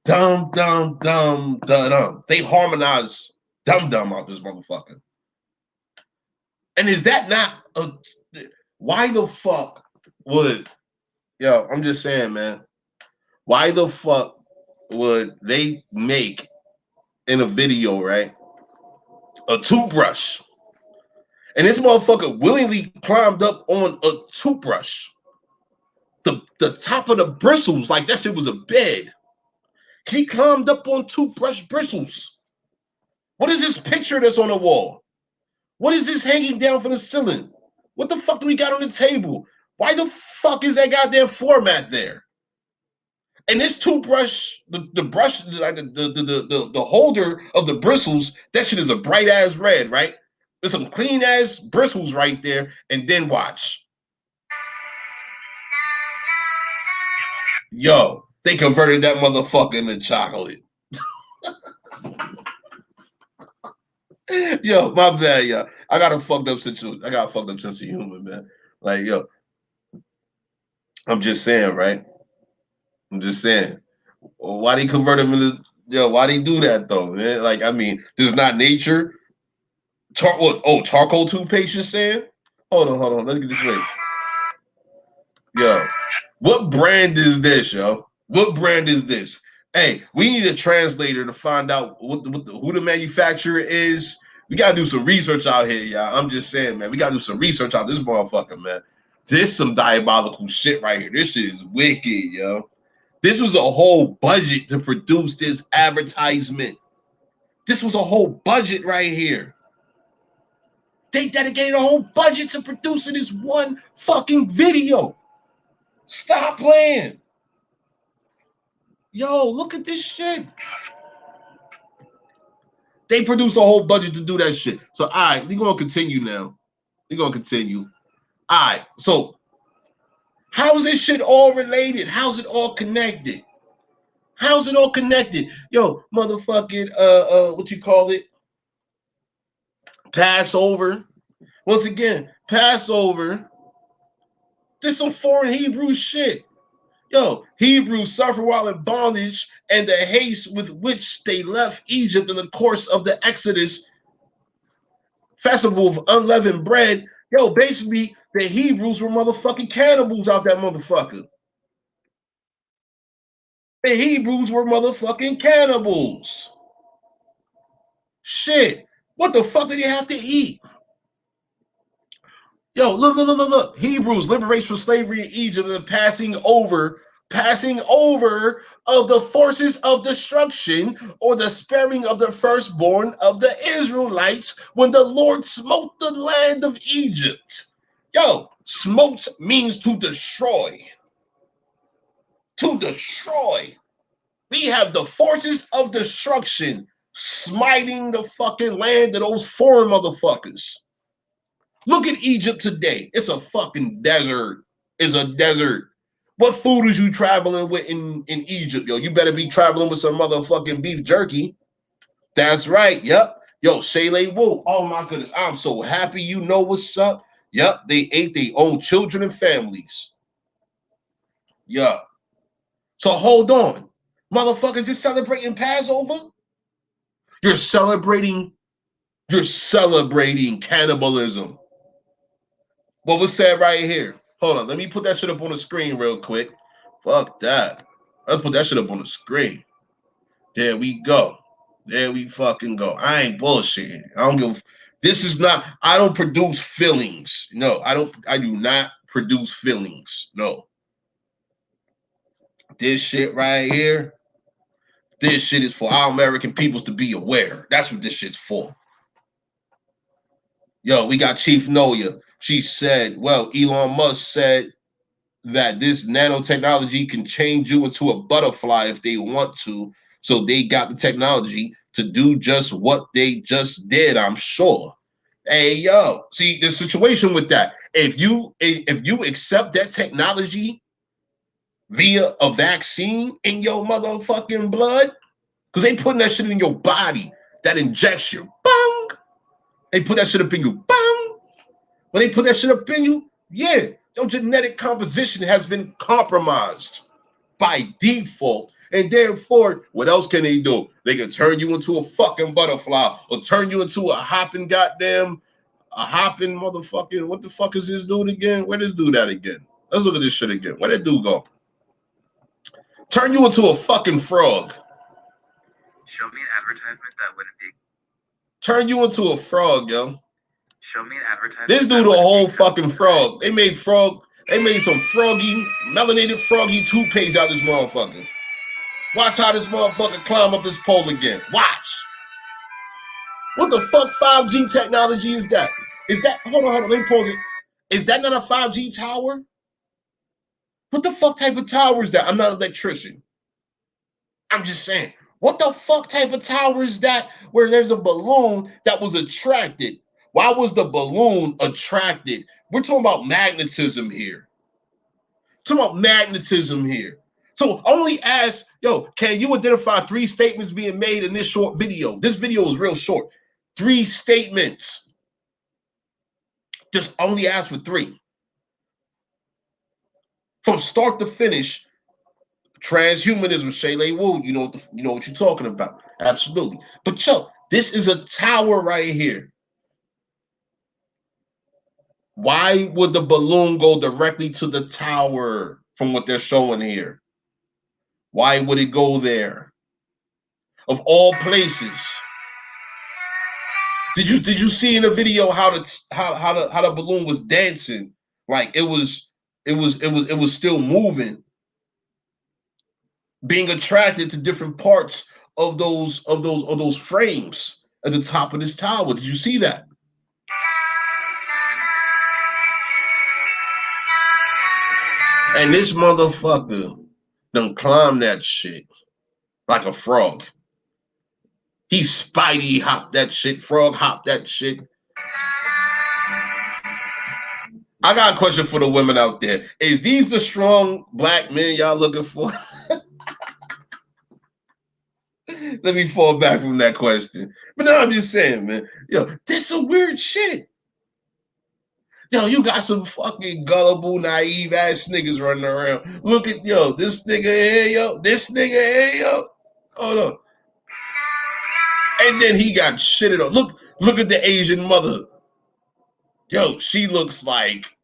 dum dum dum da dum? They harmonize dum dum out this motherfucker. And is that not a? Why the fuck would? Yo, I'm just saying, man. Why the fuck would they make in a video, right, a toothbrush? And this motherfucker willingly climbed up on a toothbrush. The top of the bristles, like that shit was a bed. He climbed up on toothbrush bristles. What is this picture that's on the wall? What is this hanging down from the ceiling? What the fuck do we got on the table? Why the fuck is that goddamn floor mat there? And this toothbrush, the brush, like the holder of the bristles, that shit is a bright ass red, right? There's some clean ass bristles right there, and then watch. Yo, they converted that motherfucker into chocolate. Yo, my bad, yo. I got a fucked up situation. I got a fucked up sense of humor, man. Like, yo, I'm just saying, right? I'm just saying. Why they convert him into, yo, why they do that though, man? Like, I mean, there's not nature. Charcoal toothpaste you're saying? Hold on. Let's get this straight. Yo, what brand is this, yo? What brand is this? Hey, we need a translator to find out who the manufacturer is. We gotta do some research out here, y'all. I'm just saying, man. We gotta do some research out this motherfucker, man. This some diabolical shit right here. This shit is wicked, yo. This was a whole budget to produce this advertisement. This was a whole budget right here. They dedicated a whole budget to producing this one fucking video. Stop playing. Yo, look at this shit. They produced a whole budget to do that shit. So, all right, we're going to continue now. We're going to continue. All right, so how is this shit all related? How's it all connected? How's it all connected? Yo, motherfucking, what you call it? Passover. Once again, Passover. This some foreign Hebrew shit. Yo, Hebrews suffer while in bondage, and the haste with which they left Egypt in the course of the Exodus festival of unleavened bread. Yo, basically, the Hebrews were motherfucking cannibals out that motherfucker. The Hebrews were motherfucking cannibals. Shit. What the fuck did they have to eat? Yo, look. Hebrews liberation from slavery in Egypt and passing over of the forces of destruction, or the sparing of the firstborn of the Israelites when the Lord smote the land of Egypt. Yo, smote means to destroy. To destroy. We have the forces of destruction smiting the fucking land of those foreign motherfuckers. Look at Egypt today. It's a fucking desert. It's a desert. What food is you traveling with in Egypt, yo? You better be traveling with some motherfucking beef jerky. That's right. Yep. Yo, Shayla Woo. Oh my goodness. I'm so happy you know what's up. Yep. They ate their own children and families. Yup. So hold on. Motherfuckers is celebrating Passover? You're celebrating cannibalism. What was said right here? Hold on, let me put that shit up on the screen real quick. Fuck that. Let's put that shit up on the screen. There we go. There we fucking go. I ain't bullshitting. I don't produce feelings. No, I do not produce feelings. No. This shit right here, this shit is for our American peoples to be aware. That's what this shit's for. Yo, we got Chief Noya. She said, well, Elon Musk said that this nanotechnology can change you into a butterfly if they want to. So they got the technology to do just what they just did, I'm sure. Hey, yo, see the situation with that. If you accept that technology via a vaccine in your motherfucking blood, because they putting that shit in your body that injects you. Bang! They put that shit up in you. Bang! When they put that shit up in you, yeah, your genetic composition has been compromised by default. And therefore, what else can they do? They can turn you into a fucking butterfly or turn you into a hopping motherfucking, what the fuck is this dude again? Where this dude at again? Let's look at this shit again. Where that dude go? Turn you into a fucking frog. Show me an advertisement that wouldn't be. Turn you into a frog, yo. Show me an advertisement. This dude a whole fucking frog. They made some froggy, melanated froggy toothpaste out this motherfucker. Watch how this motherfucker climb up this pole again. Watch. What the fuck 5G technology is that? Is that, hold on, let me pause it. Is that not a 5G tower? What the fuck type of tower is that? I'm not an electrician. I'm just saying. What the fuck type of tower is that where there's a balloon that was attracted Why was the balloon attracted? We're talking about magnetism here. Talking about magnetism here. So only ask, yo, can you identify 3 statements being made in this short video? This video is real short. 3 statements. Just only ask for 3. From start to finish, transhumanism, Shaylay Wu, you know what you're talking about. Absolutely. But yo, this is a tower right here. Why would the balloon go directly to the tower from what they're showing here? Why would it go there? Of all places. Did you see in the video how the balloon was dancing? Like it was still moving, being attracted to different parts of those frames at the top of this tower. Did you see that? And this motherfucker done climbed that shit like a frog. He Spidey hopped that shit, frog hopped that shit. I got a question for the women out there. Is these the strong black men y'all looking for? Let me fall back from that question. But no, I'm just saying, man. Yo, this some weird shit. Yo, you got some fucking gullible, naive ass niggas running around. Look at, yo, this nigga here, yo. This nigga here, yo. Hold on. And then he got shitted on. Look at the Asian mother. Yo, she looks like,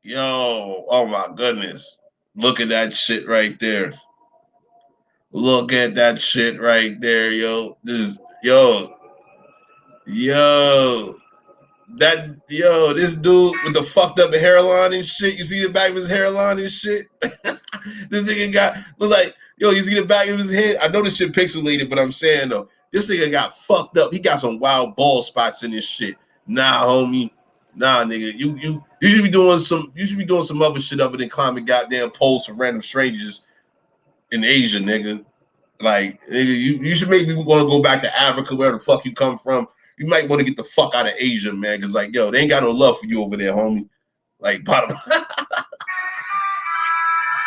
yo, oh my goodness. Look at that shit right there. Look at that shit right there, yo. This this dude with the fucked up hairline and shit. You see the back of his hairline and shit? This nigga look like, yo, you see the back of his head? I know this shit pixelated, but I'm saying though, this nigga got fucked up. He got some wild bald spots in this shit. Nah, homie. Nah, nigga. You should be doing some other shit other than climbing goddamn poles for random strangers in Asia, nigga. Like, nigga, you should maybe want to go back to Africa, where the fuck you come from. You might want to get the fuck out of Asia, man, because like, yo, they ain't got no love for you over there, homie. Like, bottom.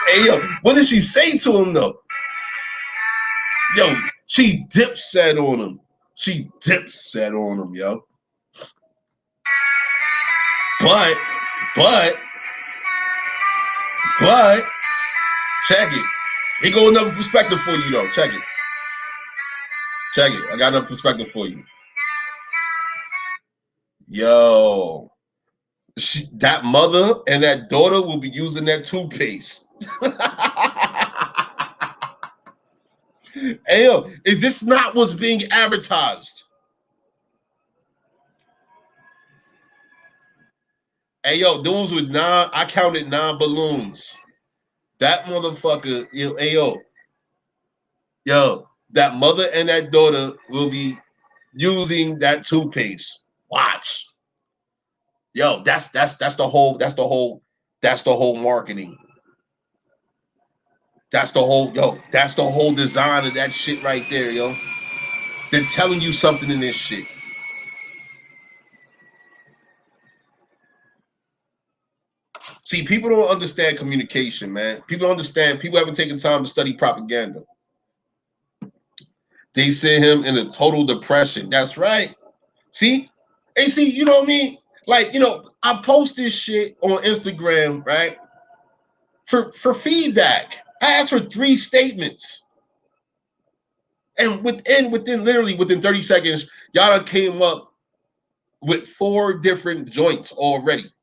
Hey, yo, what did she say to him though? Yo, she dip set on him. She dip set on him, yo. But, check it. He got another perspective for you, though. Check it. I got another perspective for you. Yo, that mother and that daughter will be using that toothpaste. Hey, yo, is this not what's being advertised? Hey, yo, those with I counted 9 balloons. That motherfucker, yo, that mother and that daughter will be using that toothpaste. Watch. Yo, that's the whole marketing. That's the whole design of that shit right there, yo. They're telling you something in this shit. See, people don't understand communication, man. People haven't taken time to study propaganda. They sent him in a total depression. That's right. See? And see, you know what I mean? Like, I post this shit on Instagram, right? For feedback. I asked for 3 statements. And within 30 seconds, y'all came up with 4 different joints already.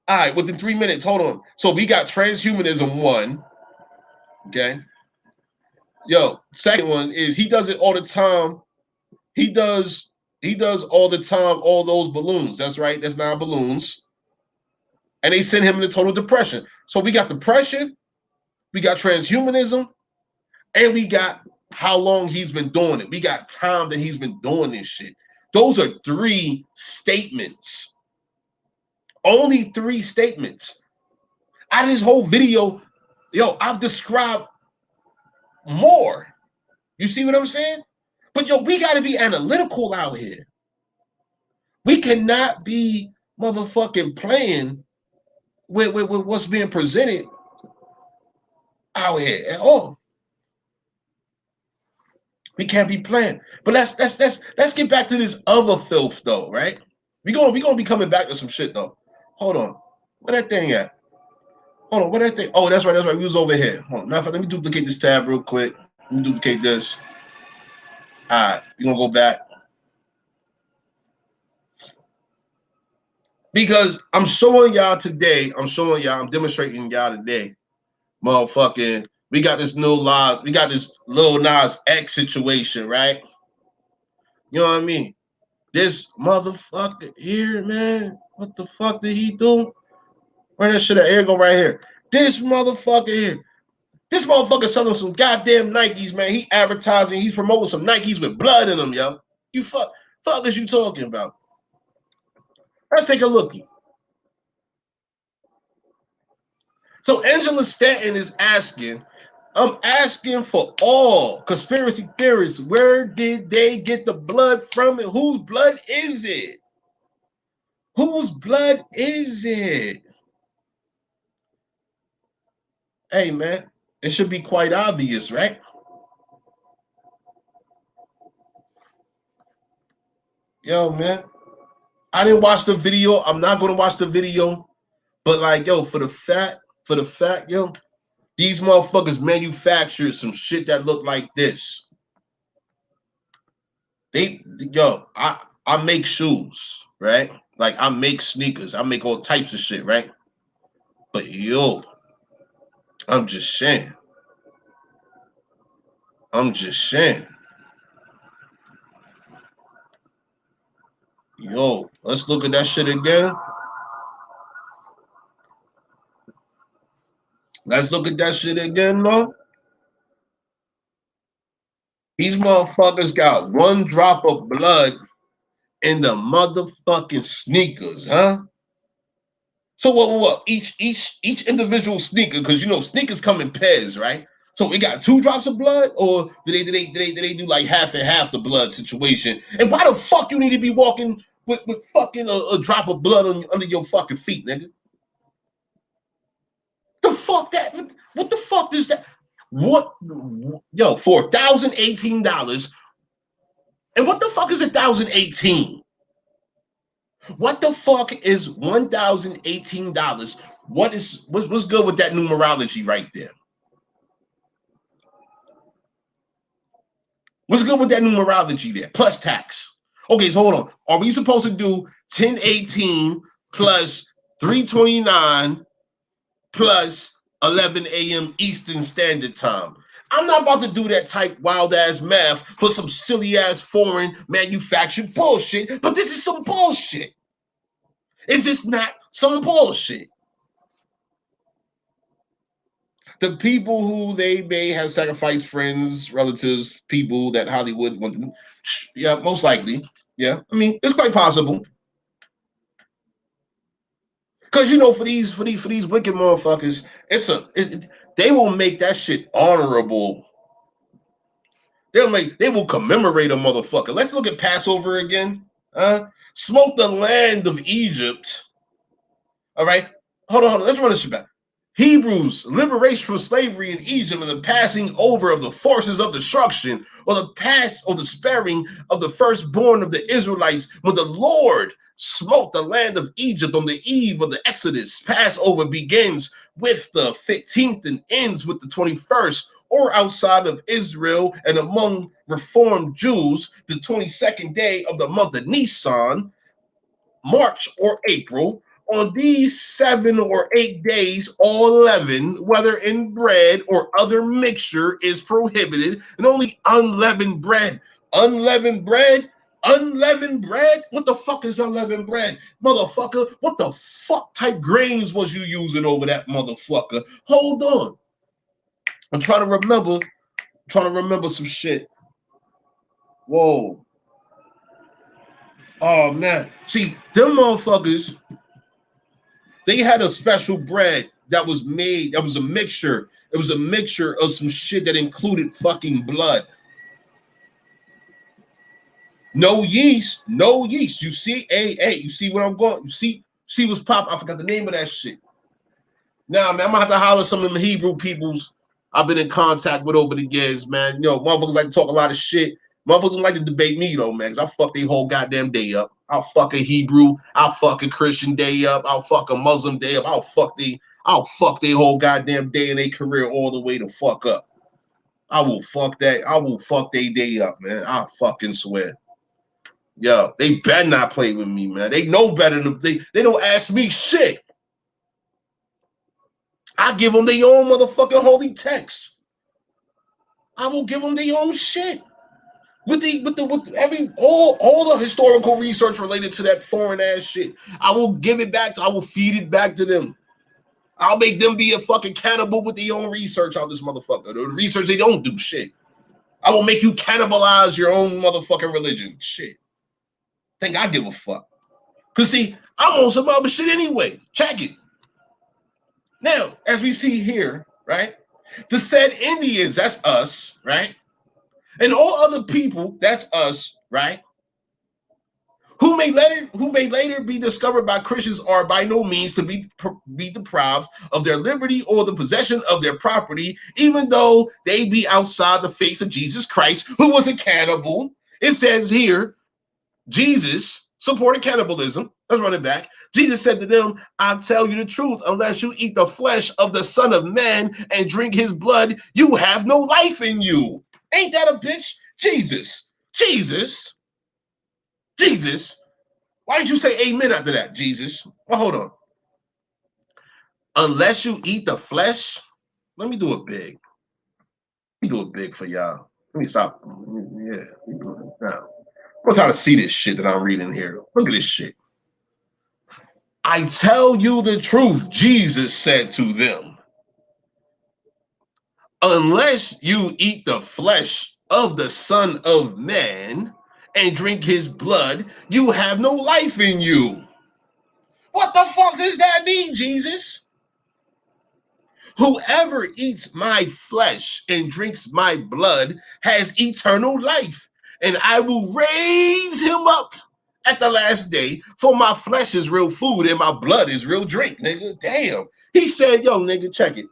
All right, within 3 minutes, hold on. So we got transhumanism 1. Okay. Yo, second one is he does it all the time. He does all the time all those balloons. That's right. That's 9 balloons. And they send him into total depression. So we got depression, we got transhumanism, and we got how long he's been doing it. We got time that he's been doing this shit. Those are 3 statements. Only 3 statements. Out of this whole video, yo, I've described more. You see what I'm saying? But yo, we got to be analytical out here. We cannot be motherfucking playing with what's being presented out here at all. We can't be playing. But let's get back to this other filth though, right? We gonna be coming back to some shit though. Hold on. Where that thing at? Hold on, where that thing? Oh, that's right. We was over here. Hold on. Matter of fact, let me duplicate this tab real quick. Let me duplicate this. All right, we're gonna go back. Because I'm showing y'all today, I'm demonstrating y'all today, motherfucking, we got this Lil Nas X situation, right? You know what I mean? This motherfucker here, man, what the fuck did he do? Where that shit at? Here go right here. This motherfucker here. This motherfucker selling some goddamn Nikes, man. He advertising, he's promoting some Nikes with blood in them, yo. You fuck is you talking about? Let's take a look. So Angela Stanton is asking, I'm asking for all conspiracy theorists, where did they get the blood from and whose blood is it? Whose blood is it? Hey, man, it should be quite obvious, right? Yo, man, I didn't watch the video. I'm not going to watch the video. But, like, yo, for the fact, yo, these motherfuckers manufactured some shit that looked like this. I make shoes, right? Like, I make sneakers. I make all types of shit, right? But, yo, I'm just saying. Yo, let's look at that shit again. Let's look at that shit again, though. These motherfuckers got one drop of blood in the motherfucking sneakers, huh? So what? Each individual sneaker, because you know sneakers come in pairs, right? So we got 2 drops of blood, or do they do like half and half the blood situation? And why the fuck you need to be walking with fucking a drop of blood under your fucking feet, nigga? The fuck that? What the fuck is that? What? Yo, for $1,018, and what the fuck is 1,018? What the fuck is $1,018? What's good with that numerology right there? What's good with that numerology there? Plus tax. Okay, so hold on. Are we supposed to do 1018 plus 329 plus 11 a.m. Eastern Standard Time? I'm not about to do that type wild ass math for some silly ass foreign manufactured bullshit, but this is some bullshit. Is this not some bullshit? The people who they may have sacrificed friends, relatives, people that Hollywood want to, yeah, most likely. Yeah, I mean, it's quite possible. Because you know, for these wicked motherfuckers, they will make that shit honorable. They will commemorate a motherfucker. Let's look at Passover again. Smoke the land of Egypt. All right, hold on. Let's run this shit back. Hebrews, liberation from slavery in Egypt and the passing over of the forces of destruction, or the sparing of the firstborn of the Israelites, when the Lord smote the land of Egypt on the eve of the Exodus. Passover begins with the 15th and ends with the 21st, or outside of Israel and among Reformed Jews, the 22nd day of the month of Nisan, March or April. On these 7 or 8 days, all leaven, whether in bread or other mixture, is prohibited, and only unleavened bread. Unleavened bread? Unleavened bread? What the fuck is unleavened bread? Motherfucker, what the fuck type grains was you using over that motherfucker? Hold on. I'm trying to remember some shit. Whoa. Oh, man. See, them motherfuckers, they had a special bread that was made, that was a mixture. It was a mixture of some shit that included fucking blood. No yeast, no yeast. You see, hey, you see what I'm going? You see what's popping? I forgot the name of that shit. Now, man, I'm gonna have to holler some of the Hebrew peoples I've been in contact with over the years, man. You know, motherfuckers like to talk a lot of shit. Motherfuckers don't like to debate me though, man, because I'll fuck their whole goddamn day up. I'll fuck a Hebrew, I'll fuck a Christian day up, I'll fuck a Muslim day up, I'll fuck their whole goddamn day and their career all the way to fuck up. I will fuck their day up, man. I fucking swear. Yo, they better not play with me, man. They know better than they don't ask me shit. I give them their own motherfucking holy text. I will give them their own shit. With all the historical research related to that foreign ass shit. I will give it back. I will feed it back to them. I'll make them be a fucking cannibal with their own research on this motherfucker. The research they don't do shit. I will make you cannibalize your own motherfucking religion. Shit. Think I give a fuck. Cause see, I'm on some other shit anyway. Check it. Now, as we see here, right? The said Indians, that's us, right? And all other people, that's us, right? Who may later be discovered by Christians are by no means to be deprived of their liberty or the possession of their property, even though they be outside the faith of Jesus Christ, who was a cannibal. It says here, Jesus supported cannibalism. Let's run it back. Jesus said to them, I tell you the truth, unless you eat the flesh of the Son of Man and drink his blood, you have no life in you. Ain't that a bitch? Jesus. Why did you say amen after that, Jesus? Well, hold on. Unless you eat the flesh, let me do it big. Let me do it big for y'all. Let me stop. Yeah. Now, I'm trying to see this shit that I'm reading here. Look at this shit. I tell you the truth, Jesus said to them. Unless you eat the flesh of the Son of Man and drink his blood, you have no life in you. What the fuck does that mean, Jesus? Whoever eats my flesh and drinks my blood has eternal life, and I will raise him up at the last day, for my flesh is real food and my blood is real drink, nigga. Damn. He said, yo, nigga, check it.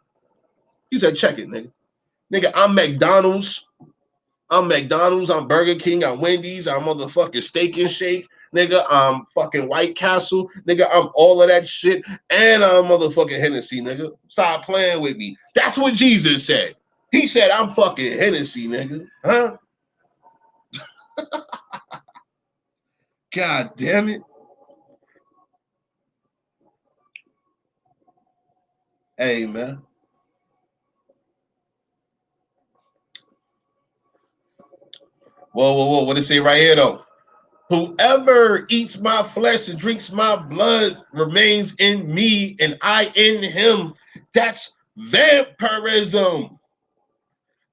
He said, check it, nigga. Nigga, I'm McDonald's, I'm Burger King, I'm Wendy's, I'm motherfucking Steak and Shake, nigga, I'm fucking White Castle, nigga, I'm all of that shit, and I'm motherfucking Hennessy, nigga. Stop playing with me. That's what Jesus said. He said, I'm fucking Hennessy, nigga. Huh? God damn it. Hey, man. Whoa. What it say right here, though? Whoever eats my flesh and drinks my blood remains in me and I in him. That's vampirism.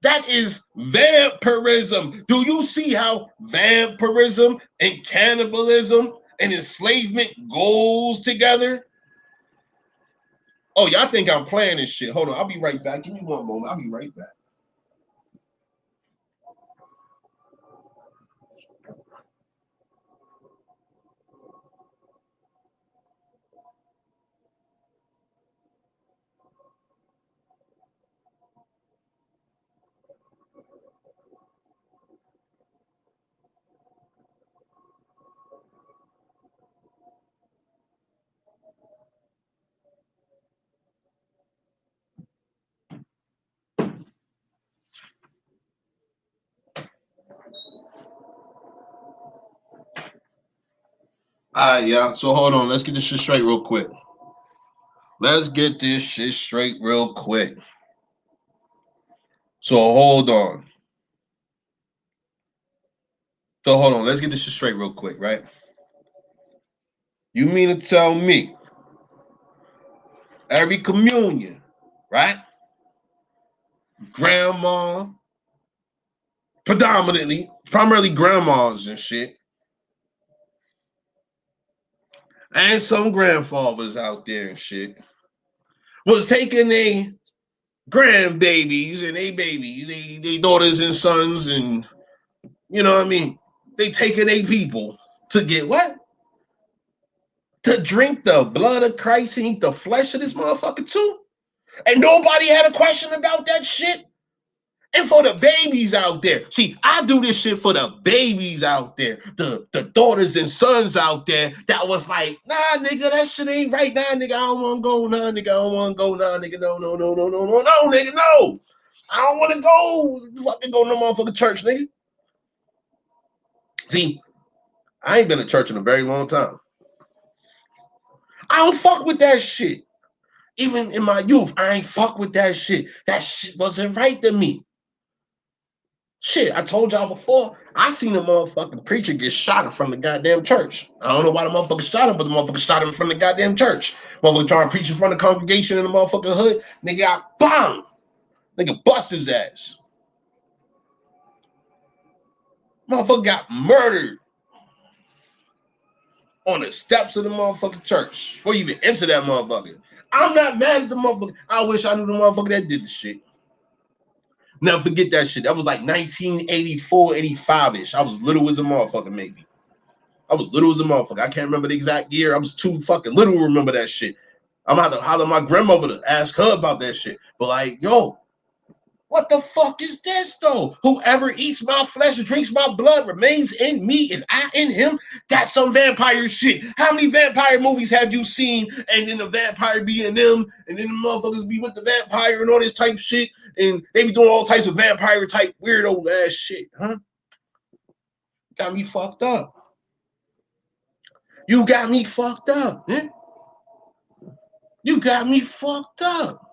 That is vampirism. Do you see how vampirism and cannibalism and enslavement goes together? Oh, y'all think I'm playing this shit. Hold on, I'll be right back. Give me one moment. I'll be right back. All right, yeah. So hold on. Let's get this shit straight real quick. So hold on. Let's get this shit straight real quick, right? You mean to tell me every communion, right? Grandma, primarily grandmas and shit, and some grandfathers out there and shit, was taking their grandbabies and they babies, they daughters and sons, and you know what I mean, they taking their people to get what? To drink the blood of Christ and eat the flesh of this motherfucker too? And nobody had a question about that shit? And for the babies out there, see, I do this shit for the babies out there, the daughters and sons out there that was like, nah, nigga, that shit ain't right now, nigga. I don't want to go, nah, nigga. I don't want to go, nah, nigga. No, nigga, no. I don't want to go. Fucking go to no motherfucking church, nigga. See, I ain't been to church in a very long time. I don't fuck with that shit. Even in my youth, I ain't fuck with that shit. That shit wasn't right to me. Shit, I told y'all before, I seen a motherfucking preacher get shot in front of the goddamn church. I don't know why the motherfucker shot him, but the motherfucker shot him in front of the goddamn church. Motherfucker trying to preach in front of the congregation in the motherfucking hood. Nigga got bombed. Nigga bust his ass. Motherfucker got murdered on the steps of the motherfucking church before you even enter that motherfucker. I'm not mad at the motherfucker. I wish I knew the motherfucker that did the shit. Never forget that shit. That was like 1984, 85-ish. I was little as a motherfucker, maybe. I was little as a motherfucker. I can't remember the exact year. I was too fucking little to remember that shit. I'm gonna have to holler at my grandmother to ask her about that shit. But like, yo, what the fuck is this though? Whoever eats my flesh and drinks my blood remains in me and I in him. That's some vampire shit. How many vampire movies have you seen? And then the vampire be in them, and then the motherfuckers be with the vampire and all this type of shit, and they be doing all types of vampire type weirdo ass shit, huh? Got me fucked up. You got me fucked up, man. You got me fucked up.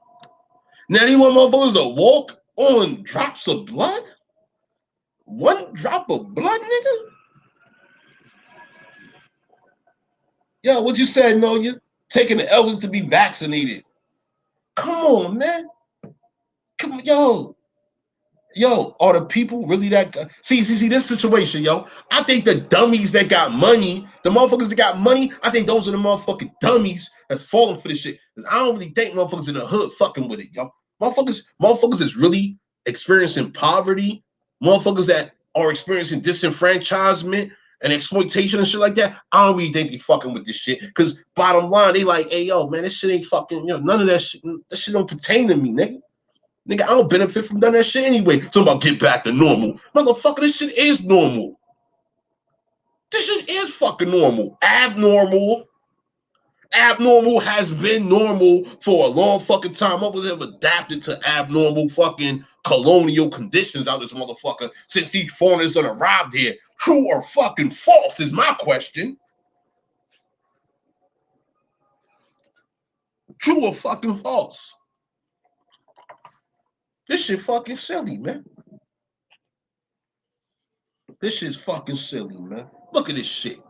Now you want motherfuckers to walk on drops of blood? One drop of blood, nigga? Yo, what you said? No, you're taking the elders to be vaccinated. Come on, man. Come on, yo, are the people really that? See, this situation, yo. I think the dummies that got money, the motherfuckers that got money, I think those are the motherfucking dummies that's falling for this shit. Because I don't really think motherfuckers in the hood fucking with it, yo. Motherfuckers is really experiencing poverty. Motherfuckers that are experiencing disenfranchisement and exploitation and shit like that. I don't really think they fucking with this shit. Because bottom line, they like, hey, yo, man, this shit ain't fucking, none of that shit. That shit don't pertain to me, nigga. Nigga, I don't benefit from done that shit anyway. Talking about get back to normal. Motherfucker, this shit is normal. This shit is fucking normal. Abnormal has been normal for a long fucking time. Motherfuckers have adapted to abnormal fucking colonial conditions out this motherfucker since these foreigners done arrived here. True or fucking false is my question. True or fucking false? This shit fucking silly, man. This shit's fucking silly, man. Look at this shit.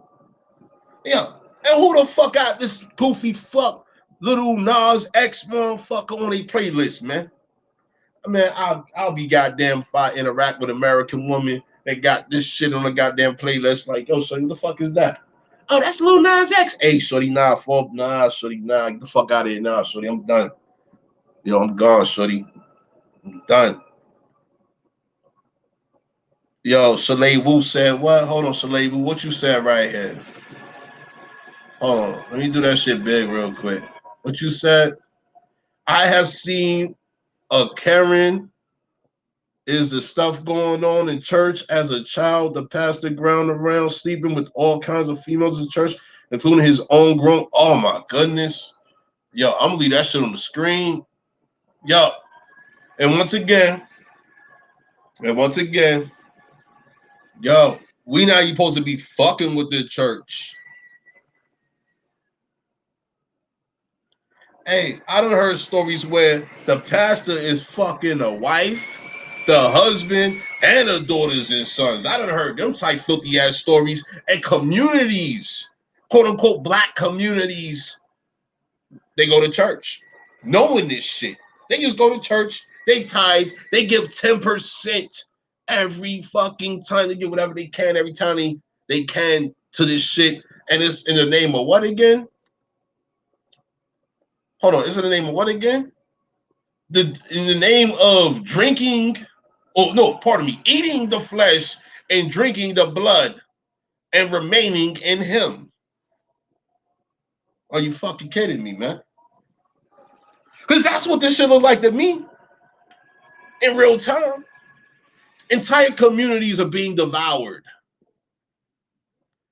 Yeah. And who the fuck got this goofy fuck little Nas X motherfucker on a playlist, man? Man, I'll be goddamn if I interact with American woman that got this shit on a goddamn playlist. Like, yo, shorty, what the fuck is that? Oh, that's Lil Nas X. Hey, shorty, shorty, get the fuck out of here, nah, shorty, I'm done. Yo, I'm gone, shorty. I'm done. Yo, Soleil Wu said what? Hold on, Soleil Wu, what you said right here? Hold on, let me do that shit big real quick. What you said? I have seen a Karen is the stuff going on in church as a child. The pastor ground around sleeping with all kinds of females in church, including his own grown. Oh my goodness. Yo, I'm gonna leave that shit on the screen. Yo, and once again, yo, we not even supposed to be fucking with the church. Hey, I done heard stories where the pastor is fucking a wife, the husband, and the daughters and sons. I done heard them type filthy ass stories, and communities, quote unquote black communities, they go to church knowing this shit. They just go to church, they tithe, they give 10% every fucking time. They do whatever they can every time they can to this shit. And it's in the name of what again? Hold on, is it the name of what again? In the name of drinking, eating the flesh and drinking the blood and remaining in him. Are you fucking kidding me, man? Because that's what this shit look like to me in real time. Entire communities are being devoured.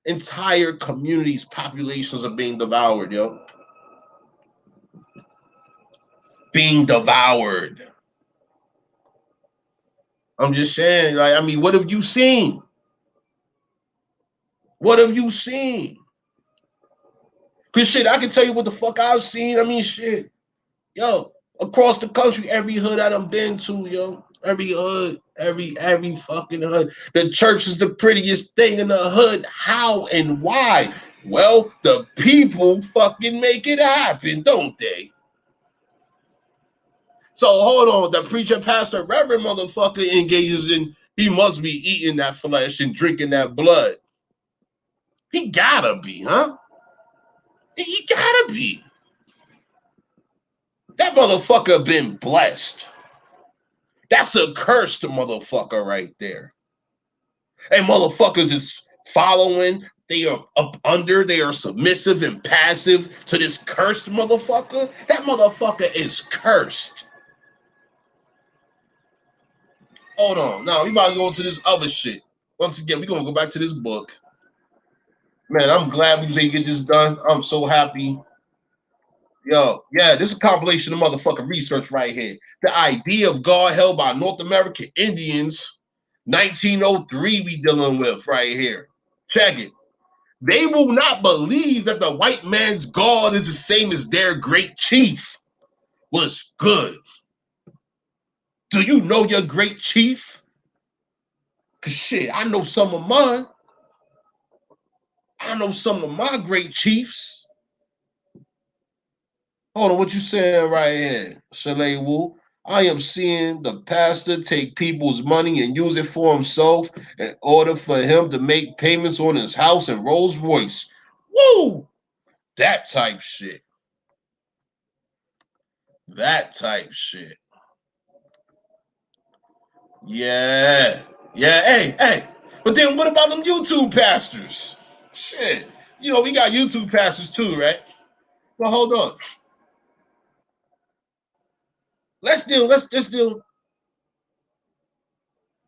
Entire communities, populations are being devoured, yo. Being devoured. I'm just saying, like, I mean, what have you seen? What have you seen? Because shit, I can tell you what the fuck I've seen. I mean, shit. Yo, across the country, every hood I done been to, yo. Every hood, every fucking hood. The church is the prettiest thing in the hood. How and why? Well, the people fucking make it happen, don't they? So hold on, the preacher, pastor, reverend motherfucker engages in, he must be eating that flesh and drinking that blood. He gotta be, huh? He gotta be. That motherfucker been blessed. That's a cursed motherfucker right there. And motherfuckers is following, they are up under, they are submissive and passive to this cursed motherfucker. That motherfucker is cursed. Hold on. Now, we about to go into this other shit. Once again, we're going to go back to this book. Man, I'm glad we was able to get this done. I'm so happy. Yo, yeah, this is a compilation of motherfucking research right here. The idea of God held by North American Indians, 1903 we dealing with right here. Check it. They will not believe that the white man's God is the same as their great chief. Was good. Do you know your great chief? Cause shit, I know some of mine. I know some of my great chiefs. Hold on, what you saying right here, Chalet Wu? I am seeing the pastor take people's money and use it for himself in order for him to make payments on his house and Rolls Royce. Woo! That type shit. That type shit. Yeah. Yeah, hey. But then what about them YouTube pastors? Shit. You know, we got YouTube pastors too, right? Well, hold on. Let's deal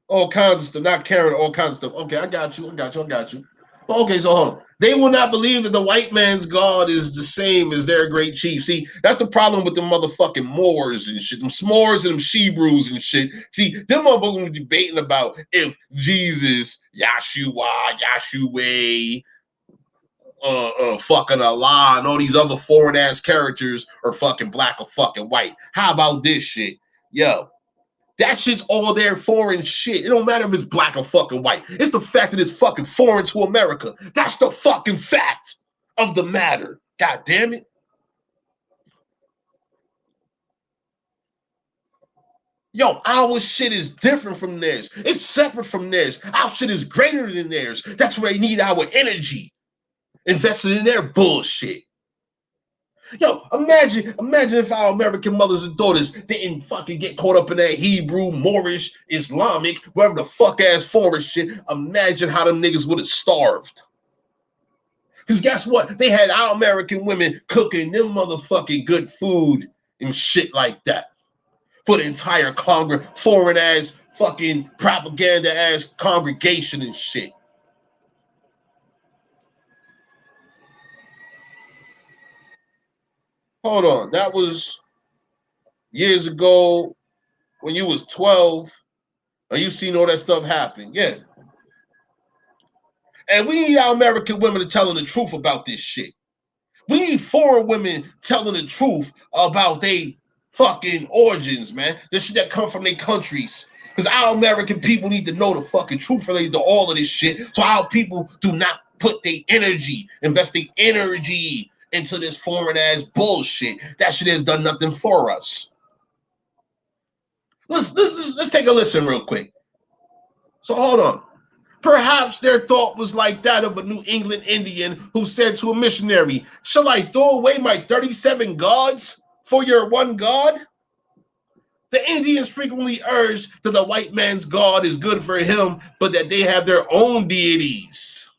all kinds of stuff, not carrying all kinds of stuff. Okay, I got you. But okay, so hold on. They will not believe that the white man's God is the same as their great chief. See, that's the problem with them motherfucking Moors and shit, them s'mores and them Shebrews and shit. See, them motherfuckers were debating about if Jesus, Yahshua, fucking Allah, and all these other foreign ass characters are fucking black or fucking white. How about this shit? Yo, that shit's all their foreign shit. It don't matter if it's black or fucking white. It's the fact that it's fucking foreign to America. That's the fucking fact of the matter. God damn it. Yo, our shit is different from theirs. It's separate from theirs. Our shit is greater than theirs. That's where they need our energy invested in their bullshit. Yo, imagine if our American mothers and daughters didn't fucking get caught up in that Hebrew, Moorish, Islamic, whatever the fuck ass foreign shit. Imagine how them niggas would have starved. Because guess what? They had our American women cooking them motherfucking good food and shit like that for the entire foreign ass fucking propaganda ass congregation and shit. Hold on, that was years ago when you was 12 and you seen all that stuff happen. Yeah. And we need our American women to telling the truth about this shit. We need foreign women telling the truth about their fucking origins, man. The shit that come from their countries. Because our American people need to know the fucking truth related to all of this shit. So our people do not put their energy, invest their energy into this foreign ass bullshit. That shit has done nothing for us. Let's take a listen real quick. So hold on. Perhaps their thought was like that of a New England Indian who said to a missionary, "Shall I throw away my 37 gods for your one God?" The Indians frequently urged that the white man's God is good for him, but that they have their own deities.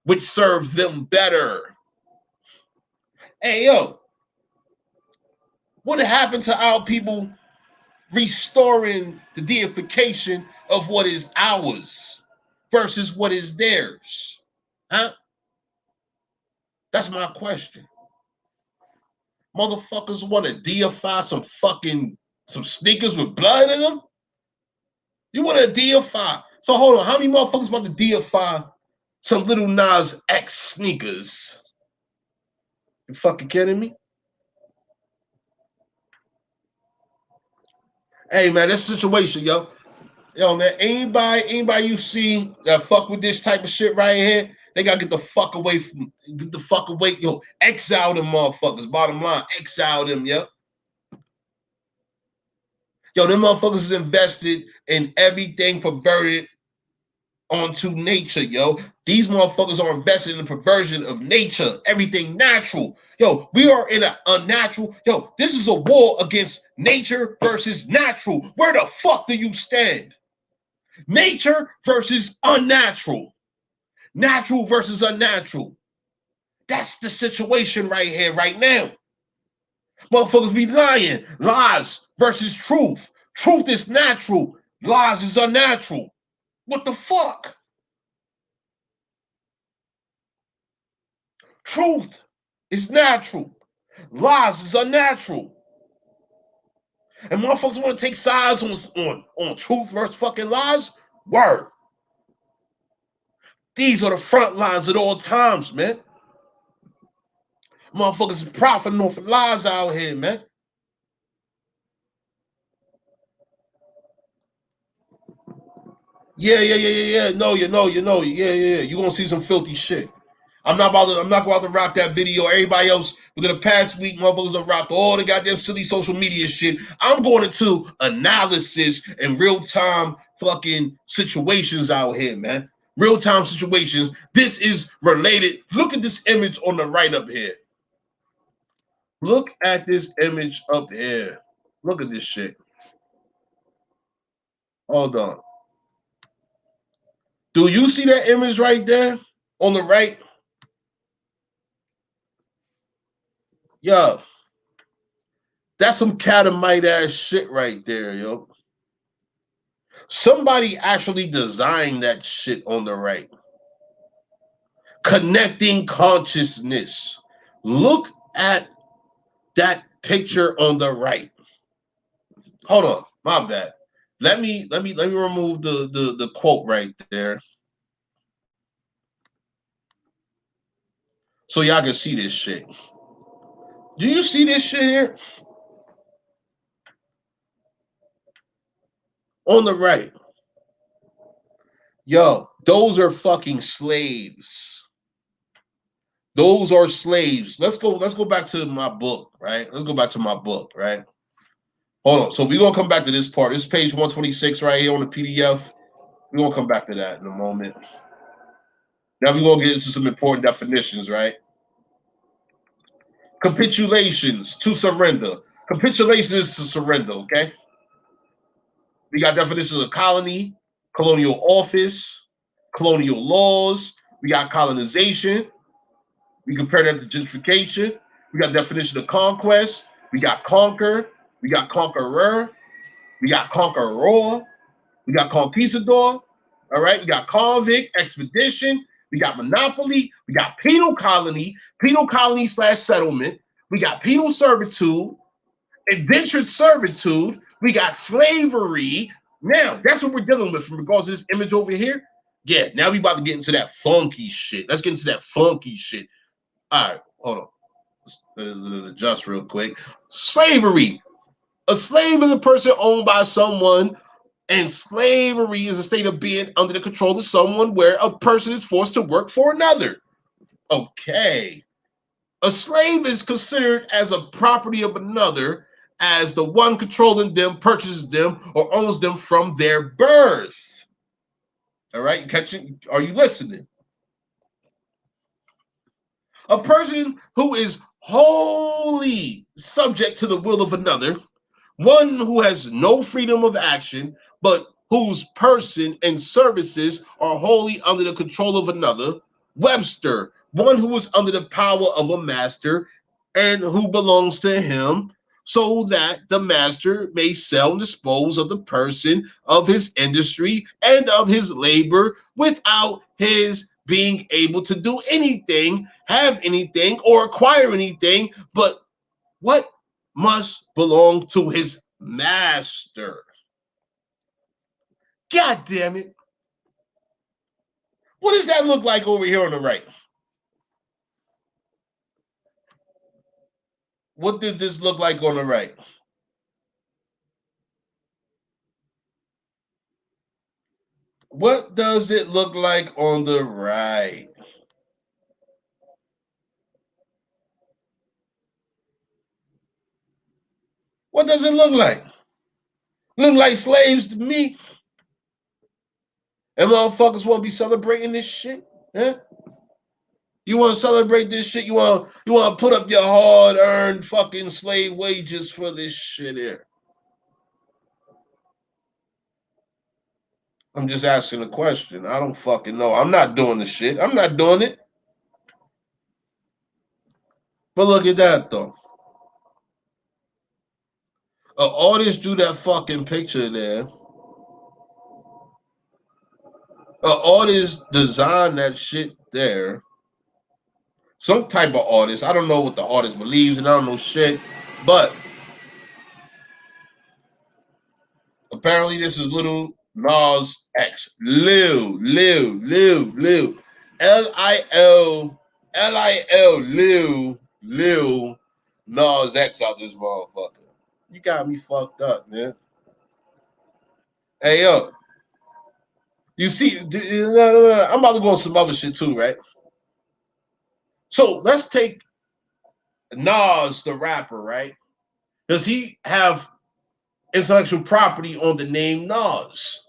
which serve them better. Hey, yo, what happened to our people restoring the deification of what is ours versus what is theirs? Huh? That's my question. Motherfuckers want to deify some sneakers with blood in them? You want to deify. So hold on, how many motherfuckers about to deify some Little Nas X sneakers? You fucking kidding me? Hey man, this situation, yo. Yo, man, anybody you see that fuck with this type of shit right here, they gotta get the fuck away. Yo, exile them motherfuckers. Bottom line, exile them, yo. Yo, them motherfuckers is invested in everything perverted onto nature, yo. These motherfuckers are invested in the perversion of nature, everything natural. Yo, we are in an unnatural. Yo, this is a war against nature versus natural. Where the fuck do you stand? Nature versus unnatural. Natural versus unnatural. That's the situation right here, right now. Motherfuckers be lying. Lies versus truth. Truth is natural. Lies is unnatural. What the fuck? Truth is natural. Lies is unnatural. And motherfuckers want to take sides on truth versus fucking lies? Word. These are the front lines at all times, man. Motherfuckers is profiting off of lies out here, man. Yeah. No, you know. Yeah. You gonna see some filthy shit. I'm not about to rock that video. Everybody else within the past week, motherfuckers have rocked all the goddamn silly social media shit. I'm going into analysis and real-time fucking situations out here, man. Real-time situations. This is related. Look at this image on the right up here. Look at this image up here. Look at this shit. Hold on. Do you see that image right there on the right? Yo, that's some catamite ass shit right there, yo. Somebody actually designed that shit on the right. Connecting consciousness. Look at that picture on the right. Hold on, my bad. Let me remove the quote right there, so y'all can see this shit. Do you see this shit here? On the right. Yo, those are fucking slaves. Those are slaves. Let's go back to my book, right? Let's go back to my book, right? Hold on. So we're gonna come back to this part. This is page 126 right here on the PDF. We're gonna come back to that in a moment. Now we're gonna get into some important definitions, right? Capitulations, to surrender. Capitulation is to surrender, okay? We got definitions of colony, colonial office, colonial laws. We got colonization. We compare that to gentrification. We got definition of conquest. We got conquer. We got conqueror. We got conqueror. We got conquistador. All right. We got convict, expedition. We got monopoly. We got penal colony / settlement. We got penal servitude, indentured servitude. We got slavery. Now, that's what we're dealing with in regards to this image over here. Yeah, now we about to get into that funky shit. Let's get into that funky shit. All right, hold on. Let's adjust real quick. Slavery. A slave is a person owned by someone, and slavery is a state of being under the control of someone where a person is forced to work for another. Okay. A slave is considered as a property of another, as the one controlling them purchases them or owns them from their birth. All right, catching? Are you listening? A person who is wholly subject to the will of another, one who has no freedom of action, but whose person and services are wholly under the control of another, Webster, one who is under the power of a master and who belongs to him, so that the master may sell and dispose of the person of his industry and of his labor without his being able to do anything, have anything, or acquire anything, but what must belong to his master. God damn it. What does that look like over here on the right? What does this look like on the right? What does it look like on the right? What does it look like? Look like slaves to me. And motherfuckers want to be celebrating this shit? Huh? You want to celebrate this shit? You want to put up your hard-earned fucking slave wages for this shit here? I'm just asking a question. I don't fucking know. I'm not doing the shit. I'm not doing it. But look at that though. Artist drew that fucking picture there. Artist designed that shit there. Some type of artist. I don't know what the artist believes, and I don't know shit. But apparently, this is Little Nas X. Lil. Lil. Lil Nas X out this motherfucker. You got me fucked up, man. Hey, yo. You see, no. I'm about to go on some other shit too, right? So let's take Nas, the rapper, right? Does he have intellectual property on the name Nas?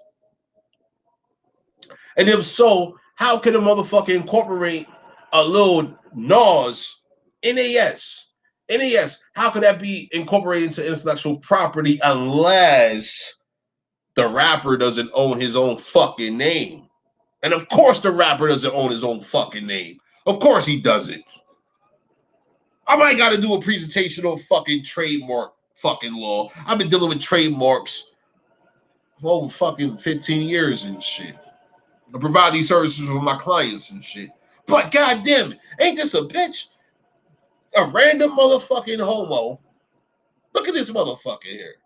And if so, how can a motherfucker incorporate a little Nas, NAS? NAS, how could that be incorporated into intellectual property unless the rapper doesn't own his own fucking name? And of course the rapper doesn't own his own fucking name. Of course he doesn't. I might got to do a presentation on fucking trademark fucking law. I've been dealing with trademarks for over fucking 15 years and shit. I provide these services for my clients and shit. But goddamn it, ain't this a bitch? A random motherfucking homo. Look at this motherfucker here.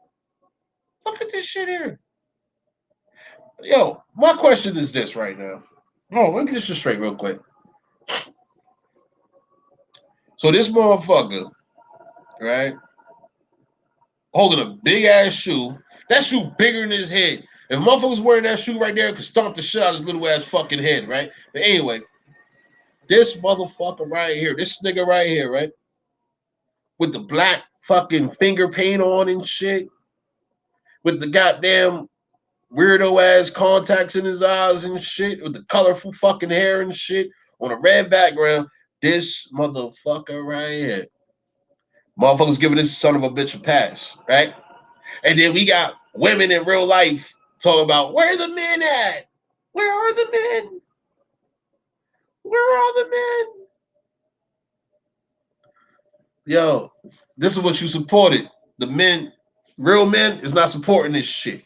Look at this shit here. Yo, my question is this right now. Oh, let me get this straight real quick. So this motherfucker, right, holding a big ass shoe. That shoe bigger than his head. If motherfuckers wearing that shoe right there, it could stomp the shit out of his little ass fucking head, right? But anyway, this motherfucker right here, this nigga right here, right, with the black fucking finger paint on and shit, with the goddamn weirdo ass contacts in his eyes and shit, with the colorful fucking hair and shit on a red background. This motherfucker right here. Motherfuckers giving this son of a bitch a pass, right? And then we got women in real life talking about, where are the men at? Where are the men? Where are the men? Yo, this is what you supported. The men, real men, is not supporting this shit.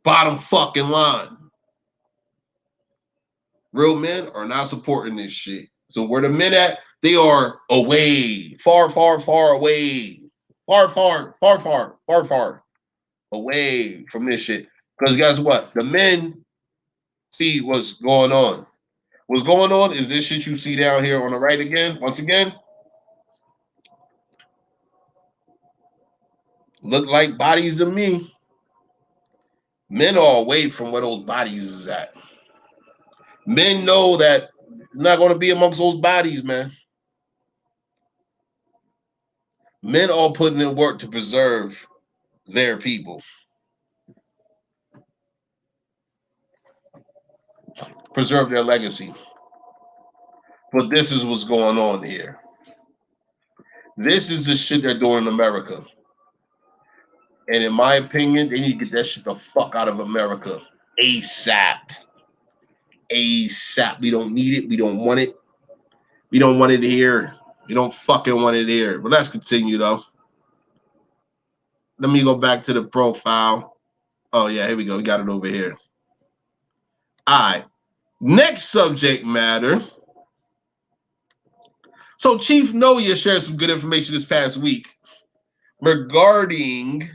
Bottom fucking line. Real men are not supporting this shit. So where the men at, they are away. Far away. Far away from this shit. Because guess what? The men see what's going on. What's going on is this shit you see down here on the right again. Once again, look like bodies to me. Men are away from where those bodies is at. Men know that not going to be amongst those bodies, man. Men are putting in work to preserve their people. Preserve their legacy. But this is what's going on here. This is the shit they're doing in America. And in my opinion, they need to get that shit the fuck out of America ASAP. ASAP. We don't need it. We don't want it. We don't want it here. We don't fucking want it here. But let's continue, though. Let me go back to the profile. Oh, yeah, here we go. We got it over here. All right. Next subject matter. So Chief Noya shared some good information this past week regarding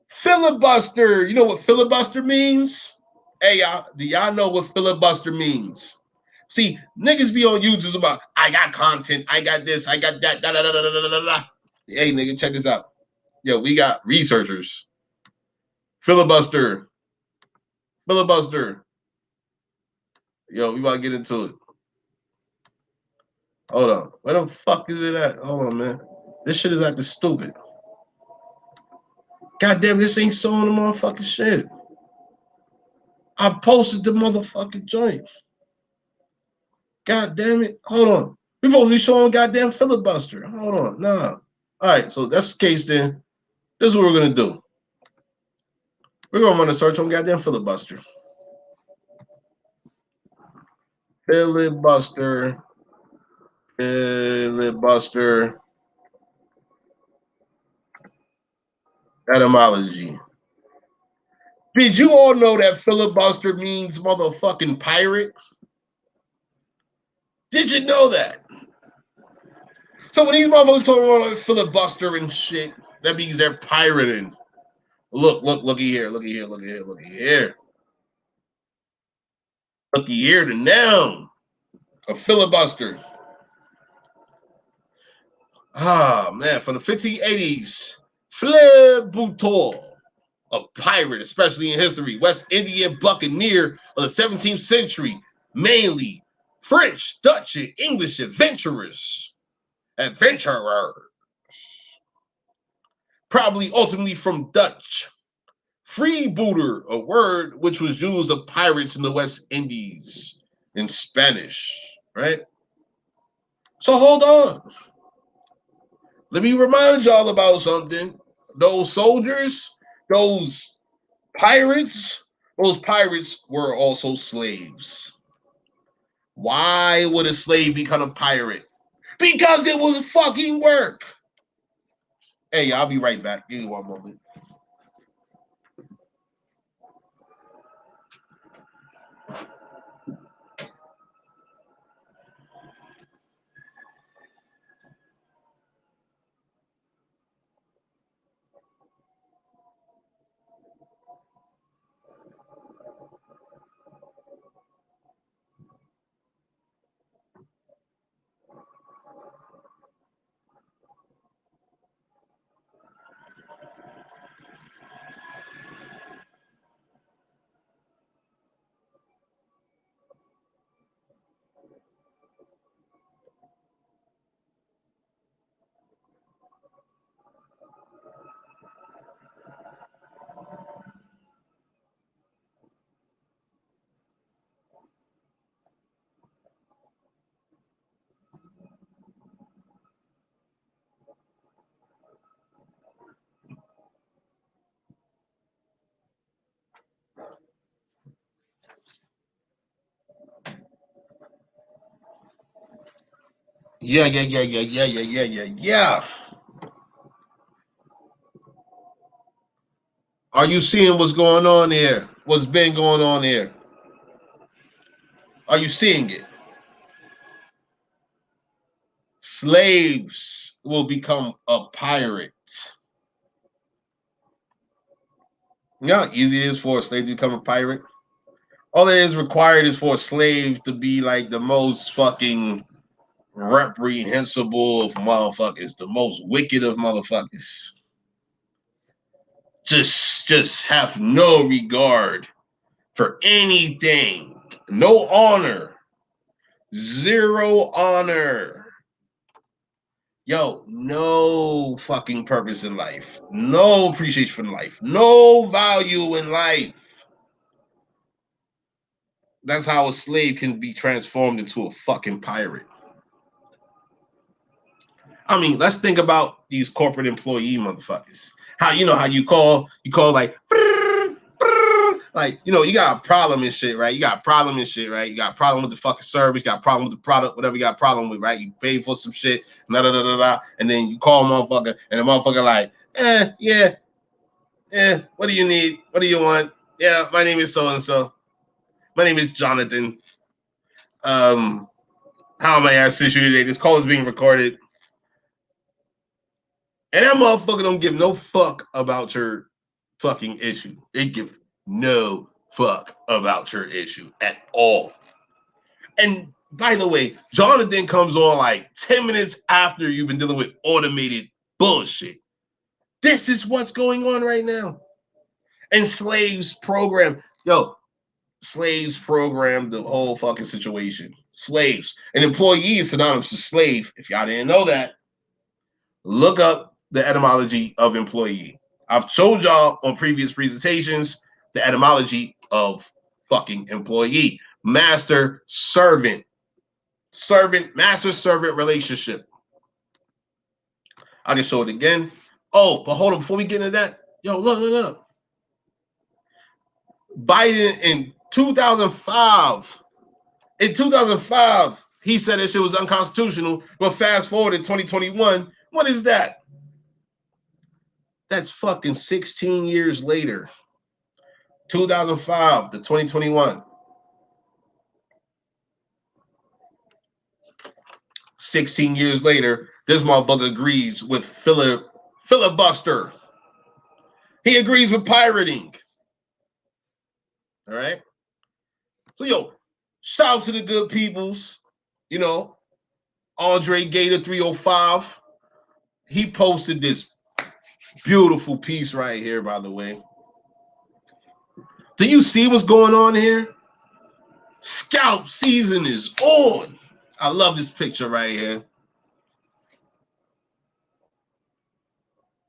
filibuster. You know what filibuster means? Hey, y'all, do y'all know what filibuster means? See, niggas be on YouTube about, I got content, I got this, I got that, da da da da da da da. Hey, nigga, check this out. Yo, we got researchers. Filibuster. Filibuster. Yo, we about to get into it. Hold on. Where the fuck is it at? Hold on, man. This shit is acting stupid. God damn, this ain't showing the motherfucking shit. I posted the motherfucking joint. God damn it. Hold on. We supposed to be showing goddamn filibuster. Hold on. Nah. All right, so that's the case then. This is what we're going to do. We're going to run a search on goddamn filibuster. Filibuster. Filibuster. Etymology. Did you all know that filibuster means motherfucking pirate? Did you know that? So when these motherfuckers talking about filibuster and shit, that means they're pirating. Looky here. Looky here, the noun of filibuster. Ah, man, from the 1580s, flibutor, a pirate, especially in history, West Indian buccaneer of the 17th century, mainly French, Dutch, and English adventurers. Probably ultimately from Dutch. Freebooter, a word which was used of pirates in the West Indies in Spanish, right? So hold on. Let me remind y'all about something. Those soldiers, those pirates were also slaves. Why would a slave become a pirate? Because it was fucking work. Hey, I'll be right back. Give me one moment. Yeah. Are you seeing what's going on here? What's been going on here? Are you seeing it? Slaves will become a pirate. You know how easy it is for a slave to become a pirate? All that is required is for a slave to be like the most fucking reprehensible of motherfuckers, the most wicked of motherfuckers. Just have no regard for anything, no honor, zero honor. Yo, no fucking purpose in life, no appreciation in life, no value in life. That's how a slave can be transformed into a fucking pirate. I mean, let's think about these corporate employee motherfuckers. How you know how you call like Like, you know, you got a problem and shit, right? You got a problem and shit, right? You got a problem with the fucking service, you got a problem with the product, whatever you got a problem with, right? You pay for some shit, and then you call a motherfucker, and the motherfucker like, yeah, what do you need? What do you want? Yeah, my name is so-and-so. My name is Jonathan. How am I assist you today? This call is being recorded. And that motherfucker don't give no fuck about your fucking issue. They give no fuck about your issue at all. And by the way, Jonathan comes on like 10 minutes after you've been dealing with automated bullshit. This is what's going on right now. And slaves program. Yo, slaves program the whole fucking situation. Slaves. An employee is synonymous to slave. If y'all didn't know that, look up the etymology of employee. I've told y'all on previous presentations the etymology of fucking employee. Master servant. Servant, master servant relationship. I can show it again. Oh, but hold on, before we get into that, yo, look. Biden in 2005. In 2005, he said that shit was unconstitutional. But fast forward in 2021, what is that? That's fucking 16 years later. 2005 to 2021. 16 years later, this motherfucker agrees with filibuster. He agrees with pirating. All right? So, yo, shout out to the good peoples. You know, Andre Gator 305. He posted this beautiful piece right here, by the way. Do you see what's going on here? Scalp season is on. I love this picture right here.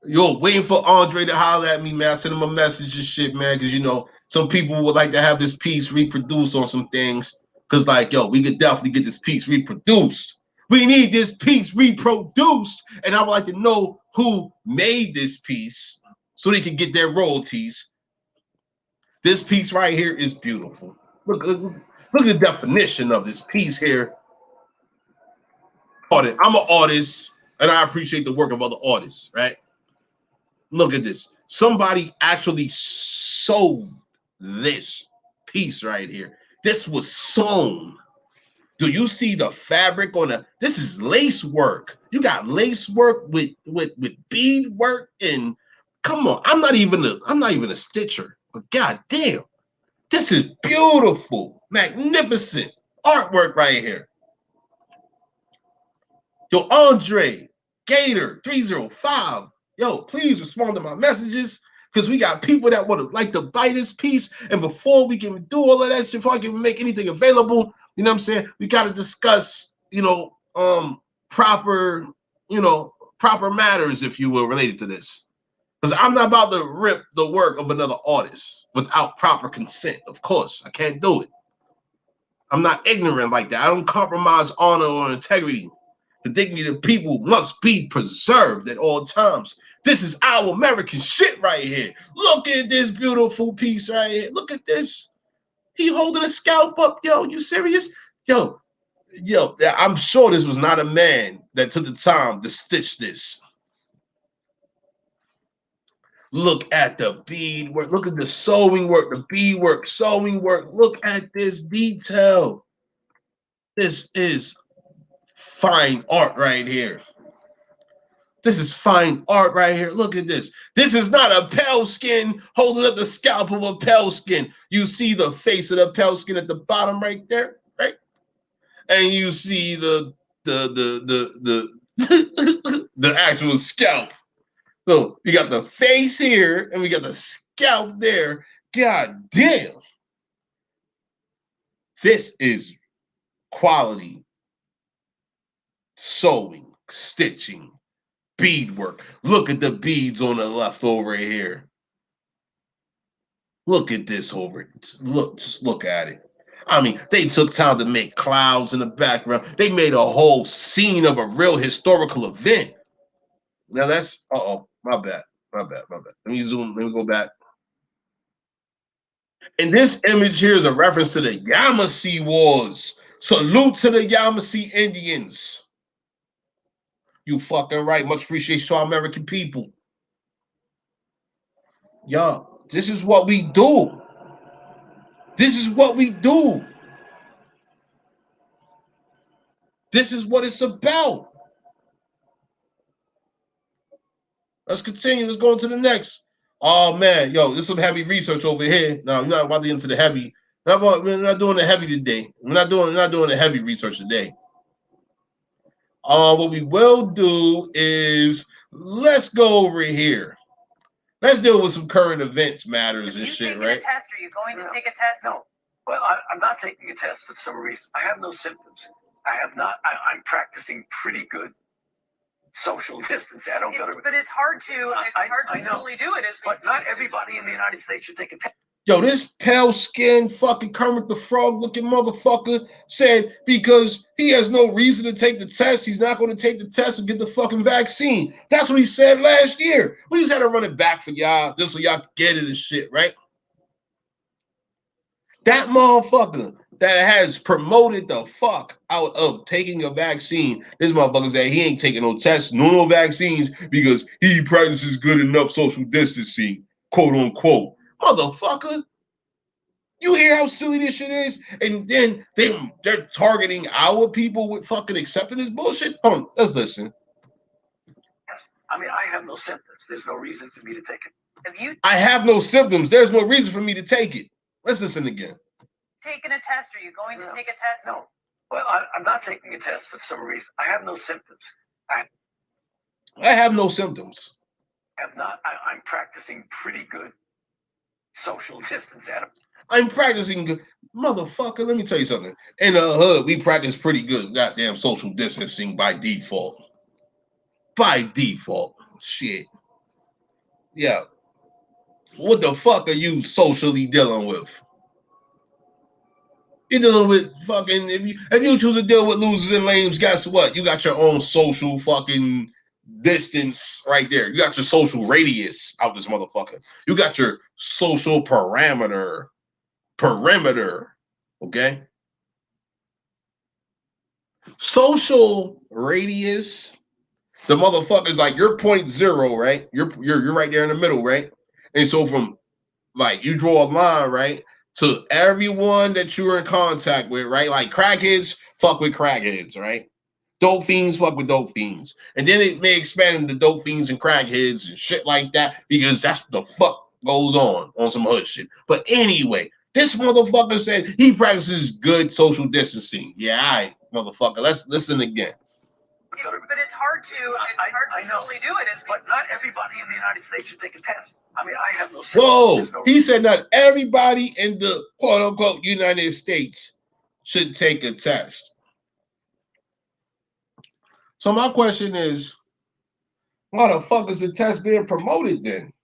Yo, waiting for Andre to holler at me, man. I send him a message and shit, man, because, you know, some people would like to have this piece reproduced on some things. Because, like, yo, we could definitely get this piece reproduced. We need this piece reproduced. And I would like to know who made this piece so they can get their royalties. This piece right here is beautiful. Look at the definition of this piece here. I'm an artist, and I appreciate the work of other artists, right? Look at this. Somebody actually sewed this piece right here. This was sewn. Do you see the fabric on the? This is lace work. You got lace work with bead work, and come on, I'm not even a stitcher, but goddamn, this is beautiful, magnificent artwork right here. Yo, Andre Gator 305. Yo, please respond to my messages because we got people that would like to buy this piece. And before we can do all of that shit, before I can make anything available, you know what I'm saying? We got to discuss, proper matters, if you will, related to this. Because I'm not about to rip the work of another artist without proper consent. Of course, I can't do it. I'm not ignorant like that. I don't compromise honor or integrity. The dignity of people must be preserved at all times. This is our American shit right here. Look at this beautiful piece right here. Look at this. He holding a scalp up. Yo, you serious? Yo, I'm sure this was not a man that took the time to stitch this. Look at the bead work. Look at the sewing work, the bead work, sewing work. Look at this detail. This is fine art right here. This is fine art right here. Look at this. This is not a pale skin holding up the scalp of a pale skin. You see the face of the pale skin at the bottom right there, right? And you see the actual scalp. So we got the face here and we got the scalp there. God damn. This is quality sewing, stitching, beadwork. Look at the beads on the left over here. Look at this over. Just look at it. I mean, they took time to make clouds in the background. They made a whole scene of a real historical event. Now that's, my bad. Let me zoom, let me go back. And this image here is a reference to the Yamasee Wars. Salute to the Yamasee Indians. You fucking right. Much appreciation to our American people. Yo, this is what we do. This is what we do. This is what it's about. Let's continue. Let's go into the next. Oh man, yo, this is some heavy research over here. No, we're not about to get into the heavy. We're not doing the heavy today. We're not doing the heavy research today. What we will do is let's go over here. Let's deal with some current events matters and shit, right? A test? Are you going to take a test? No. Well, I'm not taking a test for some reason. I have no symptoms. I have not. I'm practicing pretty good social distance. I don't go to. But it's hard to. It's hard to fully do it. But not everybody in the United States should take a test. Yo, this pale-skinned fucking Kermit the Frog-looking motherfucker said because he has no reason to take the test, he's not going to take the test and get the fucking vaccine. That's what he said last year. We just had to run it back for y'all, just so y'all get it and shit, right? That motherfucker that has promoted the fuck out of taking a vaccine, this motherfucker said he ain't taking no tests, no vaccines, because he practices good enough social distancing, quote unquote. Motherfucker, you hear how silly this shit is? And then they're targeting our people with fucking accepting this bullshit? Hold on, let's listen. Yes. I mean, I have no symptoms. There's no reason for me to take it. I have no symptoms. There's no reason for me to take it. Let's listen again. Taking a test? Are you going to take a test? No. Well, I'm not taking a test for some reason. I have no symptoms. I have no symptoms. I have not. I'm practicing pretty good social distance, Adam. I'm practicing good. Motherfucker, let me tell you something. In the hood, we practice pretty good goddamn social distancing by default. By default. Shit. Yeah. What the fuck are you socially dealing with? You're dealing with fucking, if you choose to deal with losers and lames, guess what? You got your own social fucking distance right there. You got your social radius out this motherfucker. You got your social perimeter. Okay? Social radius, the motherfucker's like you're 0.0, right? You're right there in the middle, right? And so from like you draw a line, right? To everyone that you're in contact with, right? Like crackheads, fuck with crackheads, right? Dope fiends, fuck with dope fiends. And then it may expand into dope fiends and crackheads and shit like that because that's what the fuck goes on some hood shit. But anyway, this motherfucker said he practices good social distancing. Yeah, all right, motherfucker. Let's listen again. But it's hard to. It's hard to fully do it. But not everybody in the United States should take a test. I mean, I have no symptoms. Whoa, he said not everybody in the quote-unquote United States should take a test. So my question is, why the fuck is the test being promoted then?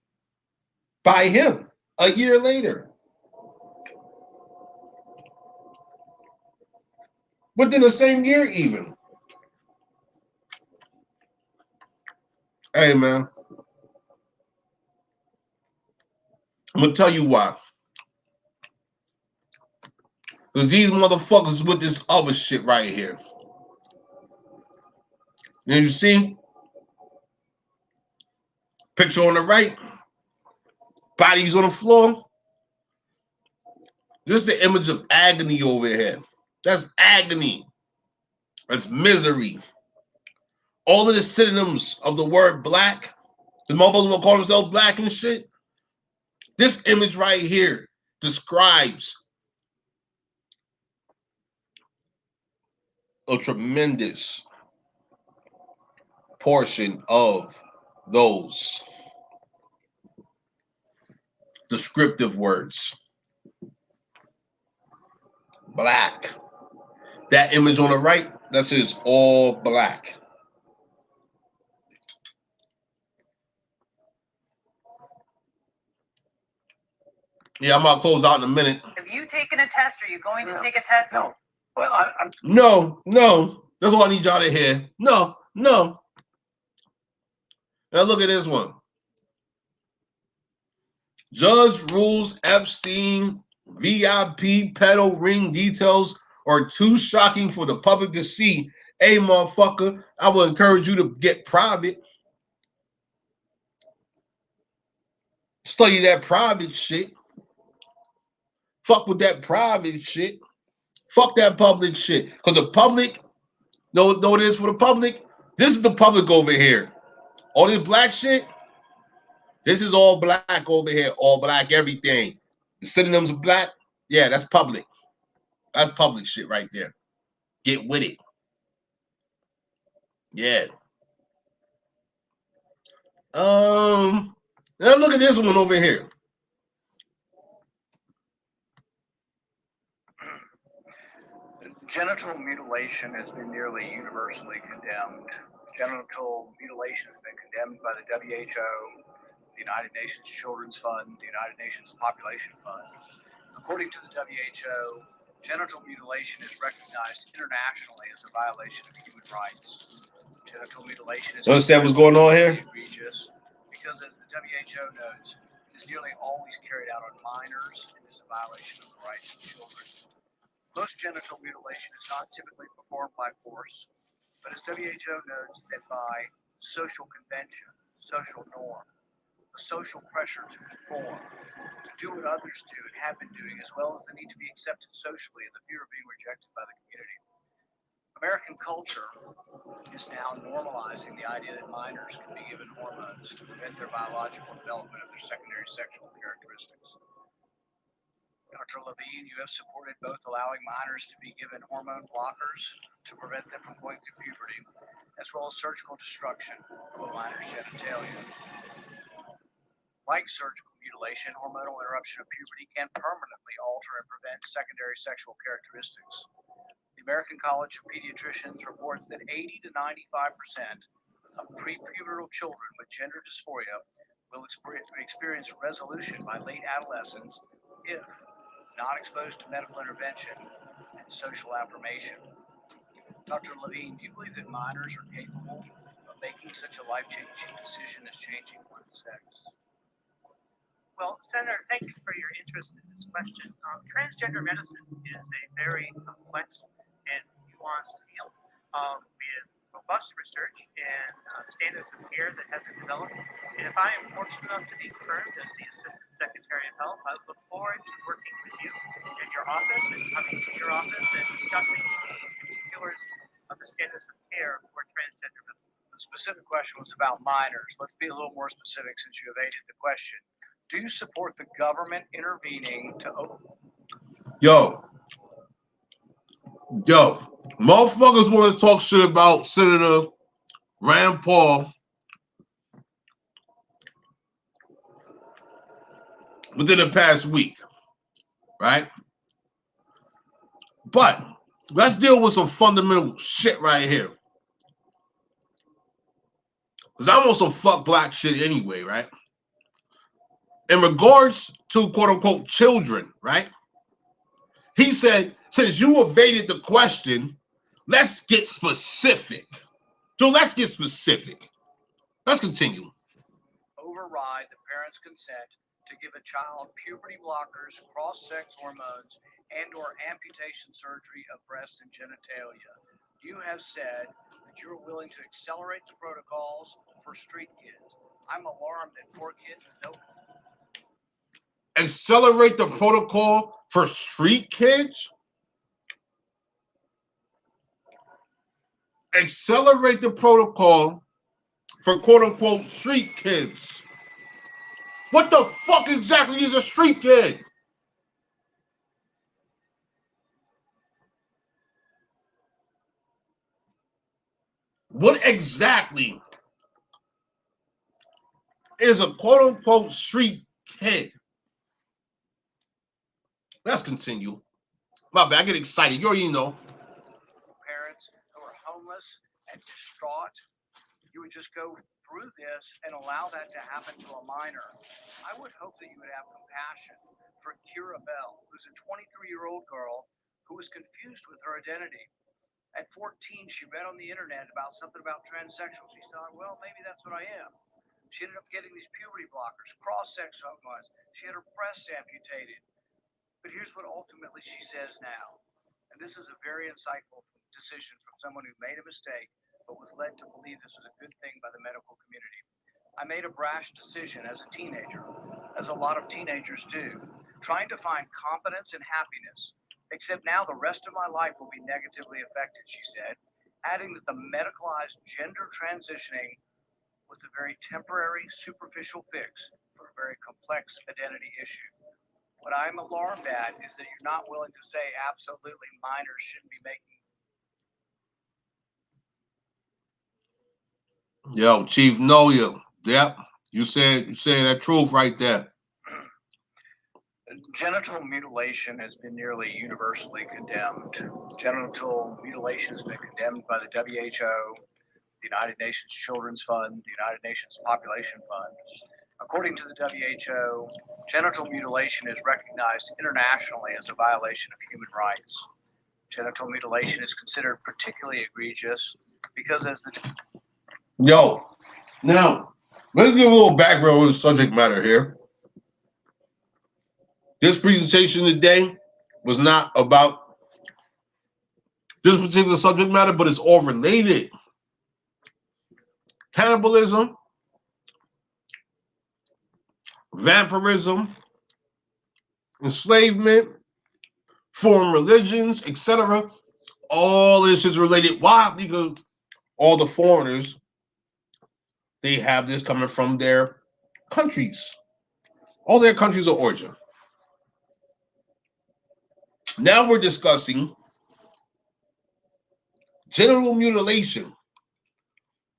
By him, a year later. Within the same year even. Hey, man. I'm going to tell you why. Because these motherfuckers with this other shit right here. And you see? Picture on the right. Bodies on the floor. This is the image of agony over here. That's agony. That's misery. All of the synonyms of the word black, the motherfuckers will call themselves black and shit. This image right here describes a tremendous portion of those descriptive words. Black. That image on the right, that says all black. Yeah, I'm about to close out in a minute. Have you taken a test? Are you going to take a test? No. Well, I'm. No. That's all I need y'all to hear. No. Now look at this one. Judge rules Epstein VIP pedal ring details are too shocking for the public to see. Hey, motherfucker, I will encourage you to get private. Study that private shit. Fuck with that private shit. Fuck that public shit. Because the public, know what it is for the public? This is the public over here. All this black shit, this is all black over here. All black everything. The synonyms of black, yeah, that's public. That's public shit right there. Get with it. Yeah. Now look at this one over here. Genital mutilation has been nearly universally condemned. Genital mutilation has been condemned by the WHO, the United Nations Children's Fund, the United Nations Population Fund. According to the WHO, genital mutilation is recognized internationally as a violation of human rights. Genital mutilation is understand what's going on here? Egregious because, as the WHO notes, it is nearly always carried out on minors and is a violation of the rights of children. Most genital mutilation is not typically performed by force, but as WHO notes, that by social convention, social norm, the social pressure to conform, to do what others do and have been doing, as well as the need to be accepted socially and the fear of being rejected by the community. American culture is now normalizing the idea that minors can be given hormones to prevent their biological development of their secondary sexual characteristics. Dr. Levine, you have supported both allowing minors to be given hormone blockers to prevent them from going through puberty, as well as surgical destruction of a minor's genitalia. Like surgical mutilation, hormonal interruption of puberty can permanently alter and prevent secondary sexual characteristics. The American College of Pediatricians reports that 80 to 95% of prepubertal children with gender dysphoria will experience resolution by late adolescence if not exposed to medical intervention and social affirmation. Dr. Levine, do you believe that minors are capable of making such a life-changing decision as changing one's sex? Well, Senator, thank you for your interest in this question. Transgender medicine is a very complex and nuanced field with robust research and standards of care that have been developed. And if I am fortunate enough to be confirmed as the Assistant Secretary of Health, I look forward to working with you in your office and coming to your office and discussing the particulars of the standards of care for transgender medicine. The specific question was about minors. Let's be a little more specific since you evaded the question. Do you support the government intervening to Yo, motherfuckers want to talk shit about Senator Rand Paul within the past week, right? But let's deal with some fundamental shit right here. Because I'm on some fuck black shit anyway, right? In regards to quote unquote children, right? He said, since you evaded the question, let's get specific. So let's get specific. Let's continue. override the parent's consent to give a child puberty blockers, cross-sex hormones, and/or amputation surgery of breasts and genitalia. You have said that you're willing to accelerate the protocols for street kids. I'm alarmed that poor kids with no Accelerate the protocol for street kids? Accelerate the protocol for quote unquote street kids. What the fuck exactly is a street kid? What exactly is a quote unquote street kid? Let's continue. My bad, I get excited. You already know. parents who are homeless and distraught. You would just go through this and allow that to happen to a minor. I would hope that you would have compassion for Kira Bell, who's a 23-year-old girl who was confused with her identity. At 14, she read on the internet about something about transsexual. She thought, well, maybe that's what I am. She ended up getting these puberty blockers, cross-sex hormones. She had her breasts amputated. But here's what ultimately she says now. And this is a very insightful decision from someone who made a mistake but was led to believe this was a good thing by the medical community. I made a brash decision as a teenager, as a lot of teenagers do, trying to find competence and happiness. Except now the rest of my life will be negatively affected, she said, adding that the medicalized gender transitioning was a very temporary, superficial fix for a very complex identity issue. What I'm alarmed at is that you're not willing to say absolutely minors shouldn't be making. Yo, Chief, know you. Yep, you said that truth right there. Genital mutilation has been nearly universally condemned. Genital mutilation has been condemned by the WHO, the United Nations Children's Fund, the United Nations Population Fund. According to the WHO, genital mutilation is recognized internationally as a violation of human rights. Genital mutilation is considered particularly egregious because as the... Yo, now, let's give a little background on the subject matter here. This presentation today was not about this particular subject matter, but it's all related. Cannibalism, vampirism, enslavement, foreign religions, etc. All this is related. Why? Because all the foreigners, they have this coming from their countries, all their countries of origin. Now we're discussing genital mutilation.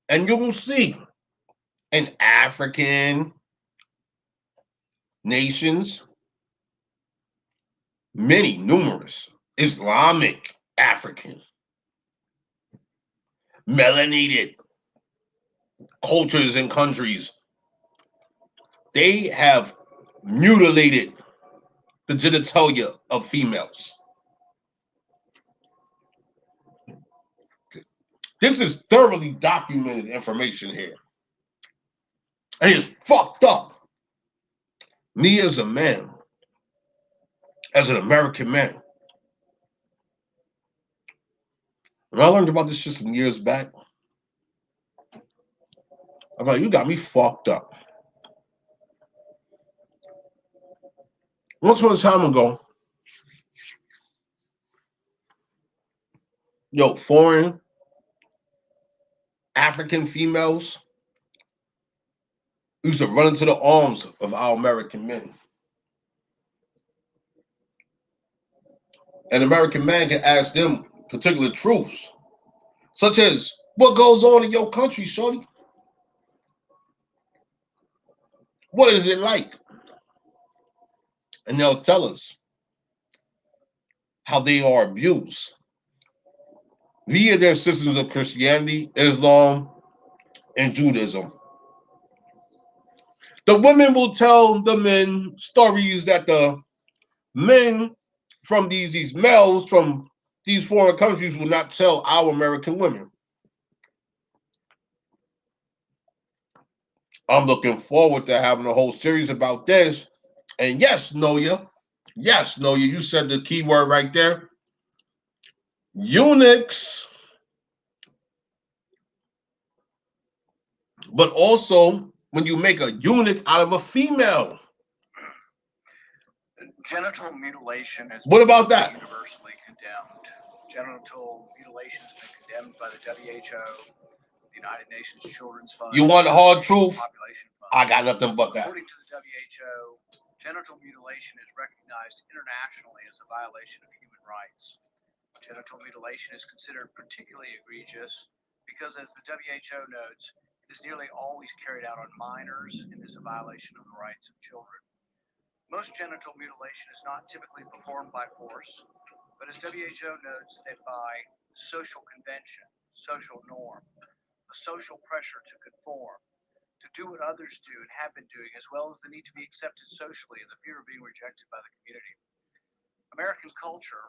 And you will see in African nations, many, numerous, Islamic, African, melanated cultures and countries, they have mutilated the genitalia of females. This is thoroughly documented information here. And it's fucked up. Me as a man, as an American man, when I learned about this shit some years back, I'm like, you got me fucked up. Once upon a time ago, yo, foreign African females used to run into the arms of our American men. An American man can ask them particular truths, such as what goes on in your country, shorty? What is it like? And they'll tell us how they are abused via their systems of Christianity, Islam, and Judaism. The women will tell the men stories that the men from these males from these foreign countries will not tell our American women. I'm looking forward to having a whole series about this. And yes, Noya, you said the key word right there. Eunuchs, but also when you make a eunuch out of a female. Genital mutilation has What been about that? universally condemned. Genital mutilation has been condemned by the WHO, the United Nations Children's Fund. You want the hard truth? Population Fund. I got nothing but that. According to the WHO, genital mutilation is recognized internationally as a violation of human rights. Genital mutilation is considered particularly egregious because, as the WHO notes, it is nearly always carried out on minors and is a violation of the rights of children. Most genital mutilation is not typically performed by force, but as WHO notes, that by social convention, social norm, the social pressure to conform, to do what others do and have been doing, as well as the need to be accepted socially and the fear of being rejected by the community. American culture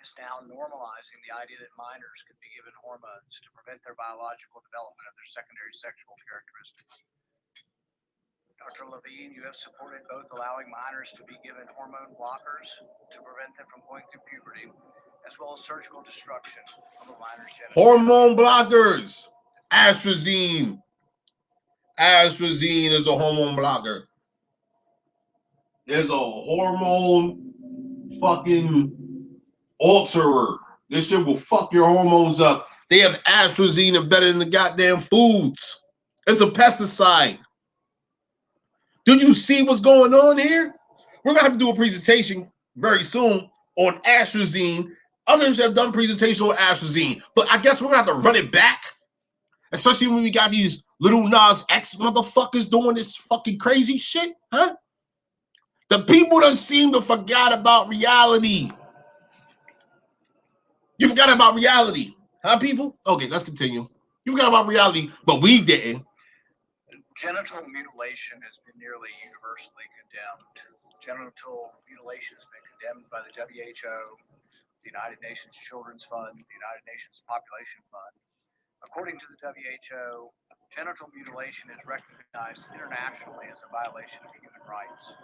is now normalizing the idea that minors could be given hormones to prevent their biological development of their secondary sexual characteristics. Dr. Levine, you have supported both allowing minors to be given hormone blockers to prevent them from going through puberty, as well as surgical destruction of a minor's genitalia. Hormone blockers. Atrazine. Atrazine is a hormone blocker. There's a hormone fucking alterer. This shit will fuck your hormones up. They have atrazine embedded in the goddamn foods. It's a pesticide. Do you see what's going on here? We're going to have to do a presentation very soon on atrazine. Others have done presentation on atrazine, but I guess we're going to have to run it back, especially when we got these little Nas X motherfuckers doing this fucking crazy shit, huh? The people that seem to forget about reality. You forgot about reality, huh, people? Okay, let's continue. You forgot about reality, but we didn't. Genital mutilation has been nearly universally condemned. Genital mutilation has been condemned by the WHO, the United Nations Children's Fund, the United Nations Population Fund. According to the WHO, genital mutilation is recognized internationally as a violation of human rights.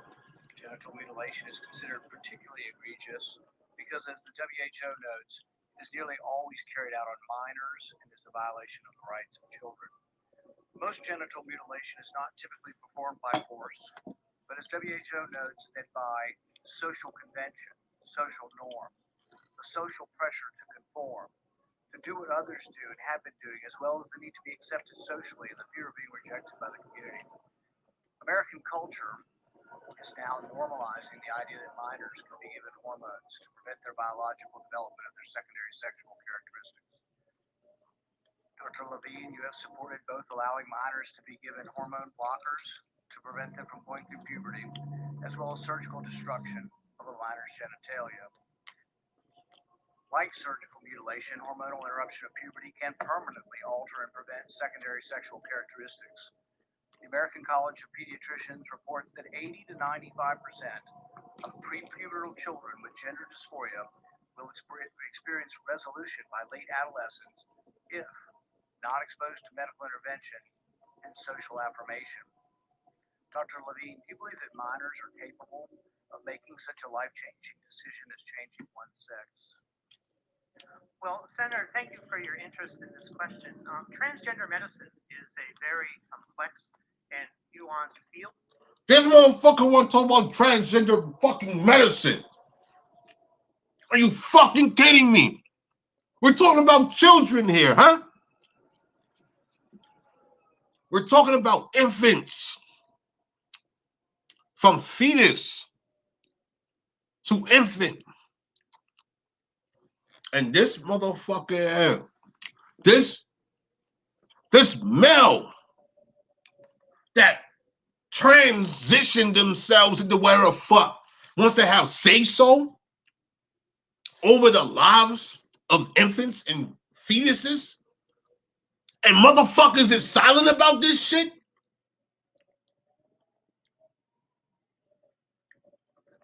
Genital mutilation is considered particularly egregious because, as the WHO notes, it is nearly always carried out on minors and is a violation of the rights of children. Most genital mutilation is not typically performed by force, but as WHO notes, that by social convention, social norm, the social pressure to conform, to do what others do and have been doing, as well as the need to be accepted socially and the fear of being rejected by the community. American culture is now normalizing the idea that minors can be given hormones to prevent their biological development of their secondary sexual characteristics. Dr. Levine, you have supported both allowing minors to be given hormone blockers to prevent them from going through puberty, as well as surgical destruction of a minor's genitalia. Like surgical mutilation, hormonal interruption of puberty can permanently alter and prevent secondary sexual characteristics. The American College of Pediatricians reports that 80 to 95% of prepubertal children with gender dysphoria will experience resolution by late adolescence if not exposed to medical intervention and social affirmation. Dr. Levine, do you believe that minors are capable of making such a life-changing decision as changing one's sex? Well, Senator, thank you for your interest in this question. Transgender medicine is a very complex and nuanced field. This motherfucker want to talk about transgender fucking medicine. Are you fucking kidding me? We're talking about children here, huh? We're talking about infants. From fetus to infant. And this motherfucker, this male that transitioned themselves into where the fuck wants to have say-so over the lives of infants and fetuses, and motherfuckers is silent about this shit.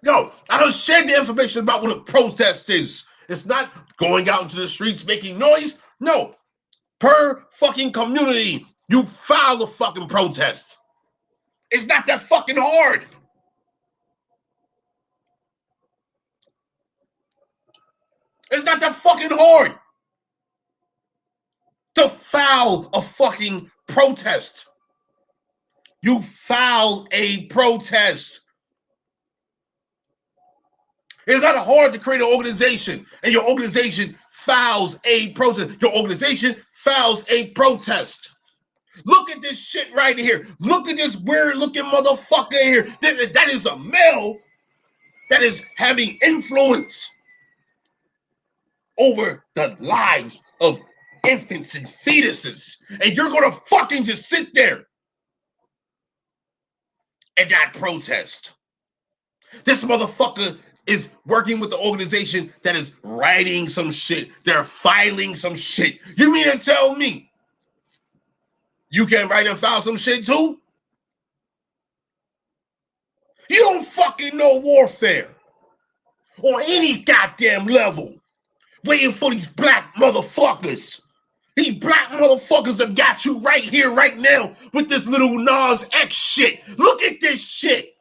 Yo, I don't share the information about what a protest is. It's not going out into the streets making noise. No, per fucking community, you file a fucking protest. It's not that fucking hard. It's not that fucking hard to file a fucking protest. You file a protest. It's not hard to create an organization, and your organization files a protest. Your organization files a protest. Look at this shit right here. Look at this weird-looking motherfucker here. That is a male that is having influence over the lives of infants and fetuses. And you're going to fucking just sit there and not protest. This motherfucker is working with the organization that is writing some shit. They're filing some shit. You mean to tell me you can write and file some shit too? You don't fucking know warfare on any goddamn level. Waiting for these black motherfuckers These black motherfuckers have got you right here, right now, with this little Nas X shit. Look at this shit.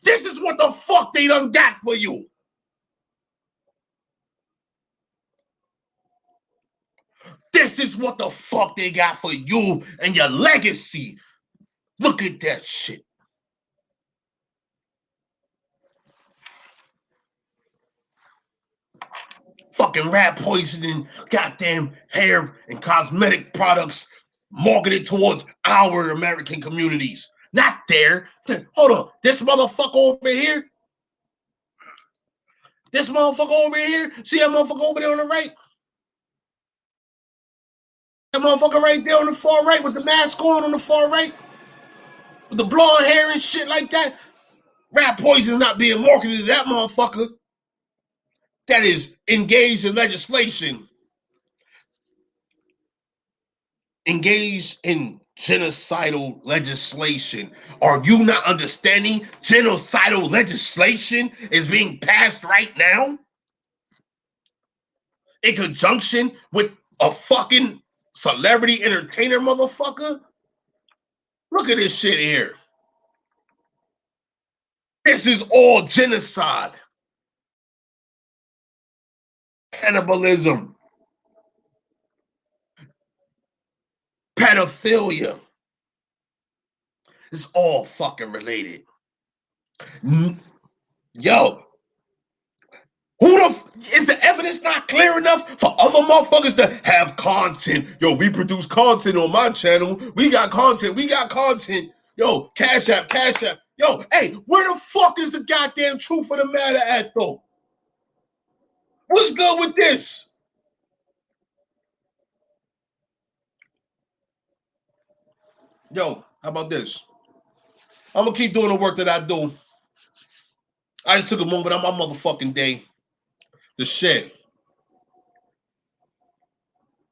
This is what the fuck they done got for you. This is what the fuck they got for you and your legacy. Look at that shit. Fucking rat poisoning, goddamn hair and cosmetic products marketed towards our American communities. Not there. Hold on. This motherfucker over here. This motherfucker over here. See that motherfucker over there on the right? That motherfucker right there on the far right with the mask on the far right? With the blonde hair and shit like that? Rat poison not being marketed to that motherfucker that is engaged in legislation, engaged in genocidal legislation. Are you not understanding? Genocidal legislation is being passed right now in conjunction with a fucking celebrity entertainer motherfucker. Look at this shit here. This is all genocide. Cannibalism. Pedophilia. It's all fucking related. Yo, is the evidence not clear enough for other motherfuckers to have content? Yo, we produce content on my channel. We got content. Yo, Cash App. Yo, hey, where the fuck is the goddamn truth of the matter at, though? What's good with this? Yo, how about this? I'm gonna keep doing the work that I do. I just took a moment on my motherfucking day to share.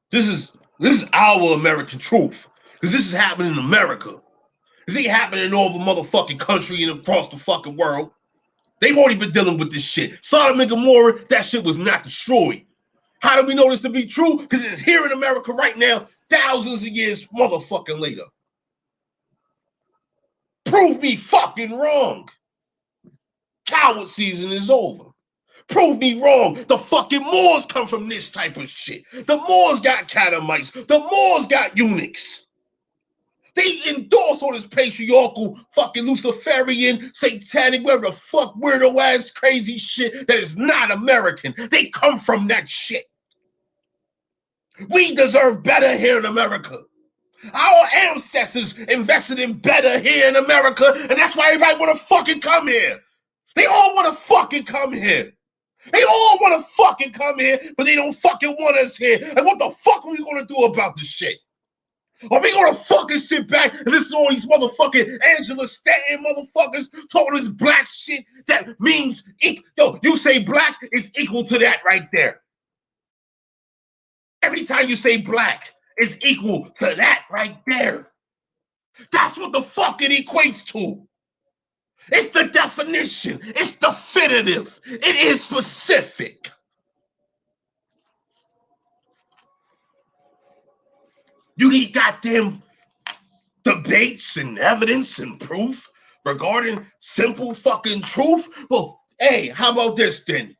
This is our American truth. Because this is happening in America. This ain't happening in all the motherfucking country and across the fucking world. They've already been dealing with this shit. Sodom and Gomorrah, that shit was not destroyed. How do we know this to be true? Because it's here in America right now, thousands of years motherfucking later. Prove me fucking wrong. Coward season is over. Prove me wrong. The fucking Moors come from this type of shit. The Moors got Catamites. The Moors got eunuchs. They endorse all this patriarchal, fucking Luciferian, satanic, whatever the fuck, weirdo ass, crazy shit that is not American. They come from that shit. We deserve better here in America. Our ancestors invested in better here in America, and that's why everybody want to fucking come here. They all want to fucking come here. They all want to fucking come here, but they don't fucking want us here. And what the fuck are we going to do about this shit? Are we gonna fucking sit back and listen to all these motherfucking Angela Stanton motherfuckers talking this black shit that means, yo, you say black is equal to that right there. Every time you say black is equal to that right there. That's what the fuck it equates to. It's the definition. It's definitive. It is specific. You need goddamn debates and evidence and proof regarding simple fucking truth? Well, hey, how about this then?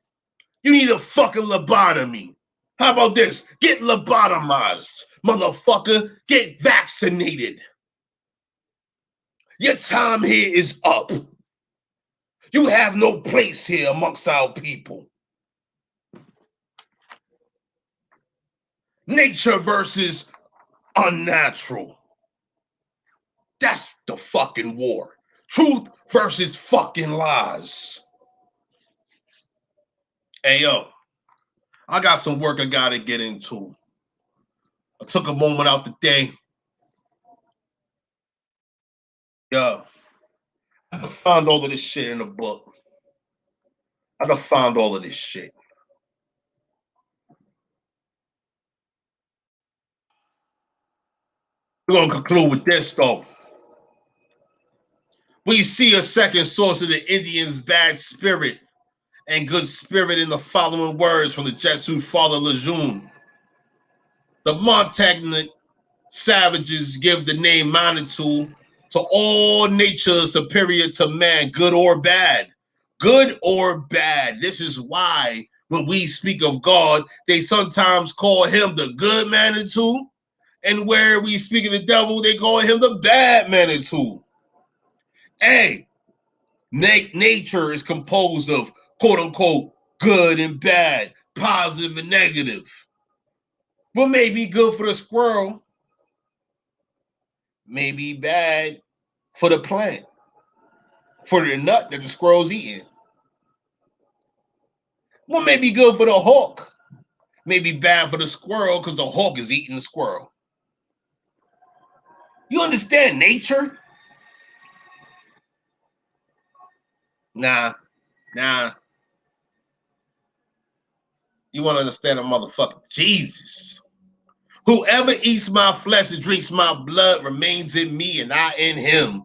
You need a fucking lobotomy. How about this? Get lobotomized, motherfucker. Get vaccinated. Your time here is up. You have no place here amongst our people. Nature versus unnatural. That's the fucking war. Truth versus fucking lies. Hey, yo, I got some work I gotta get into. I took a moment out the day. Yo, I found all of this shit in the book. I found all of this shit. We're gonna conclude with this though. We see a second source of the Indians' bad spirit and good spirit in the following words from the Jesuit Father Lejeune. The Montagnant savages give the name Manitou to all nature superior to man, good or bad. Good or bad. This is why when we speak of God, they sometimes call him the good Manitou, and where we speak of the devil, they call him the bad Manitou. Hey, nature is composed of quote unquote good and bad, positive and negative. What may be good for the squirrel may be bad for the plant, for the nut that the squirrel's eating. What may be good for the hawk may be bad for the squirrel because the hawk is eating the squirrel. You understand nature? Nah. You want to understand a motherfucking Jesus. Whoever eats my flesh and drinks my blood remains in me and I in him.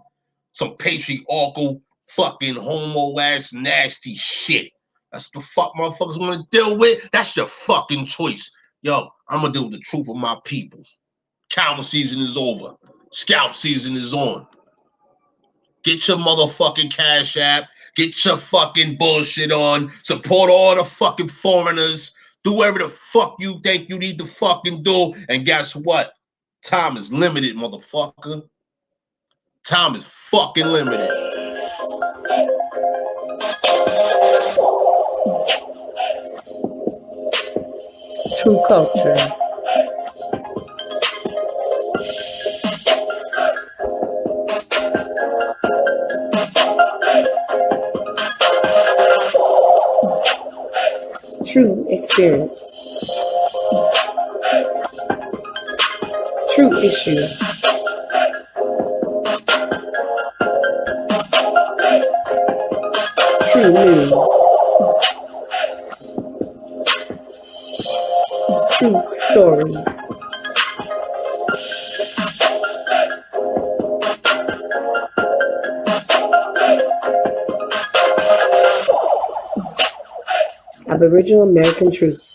Some patriarchal fucking homo-ass nasty shit. That's what the fuck motherfuckers want to deal with. That's your fucking choice. Yo, I'm going to deal with the truth of my people. Cow season is over. Scalp season is on. Get your motherfucking Cash App. Get your fucking bullshit on. Support all the fucking foreigners. Do whatever the fuck you think you need to fucking do. And guess what? Time is limited, motherfucker. Time is fucking limited. True culture. True experience. True issues. True news. True stories. Aboriginal American truths.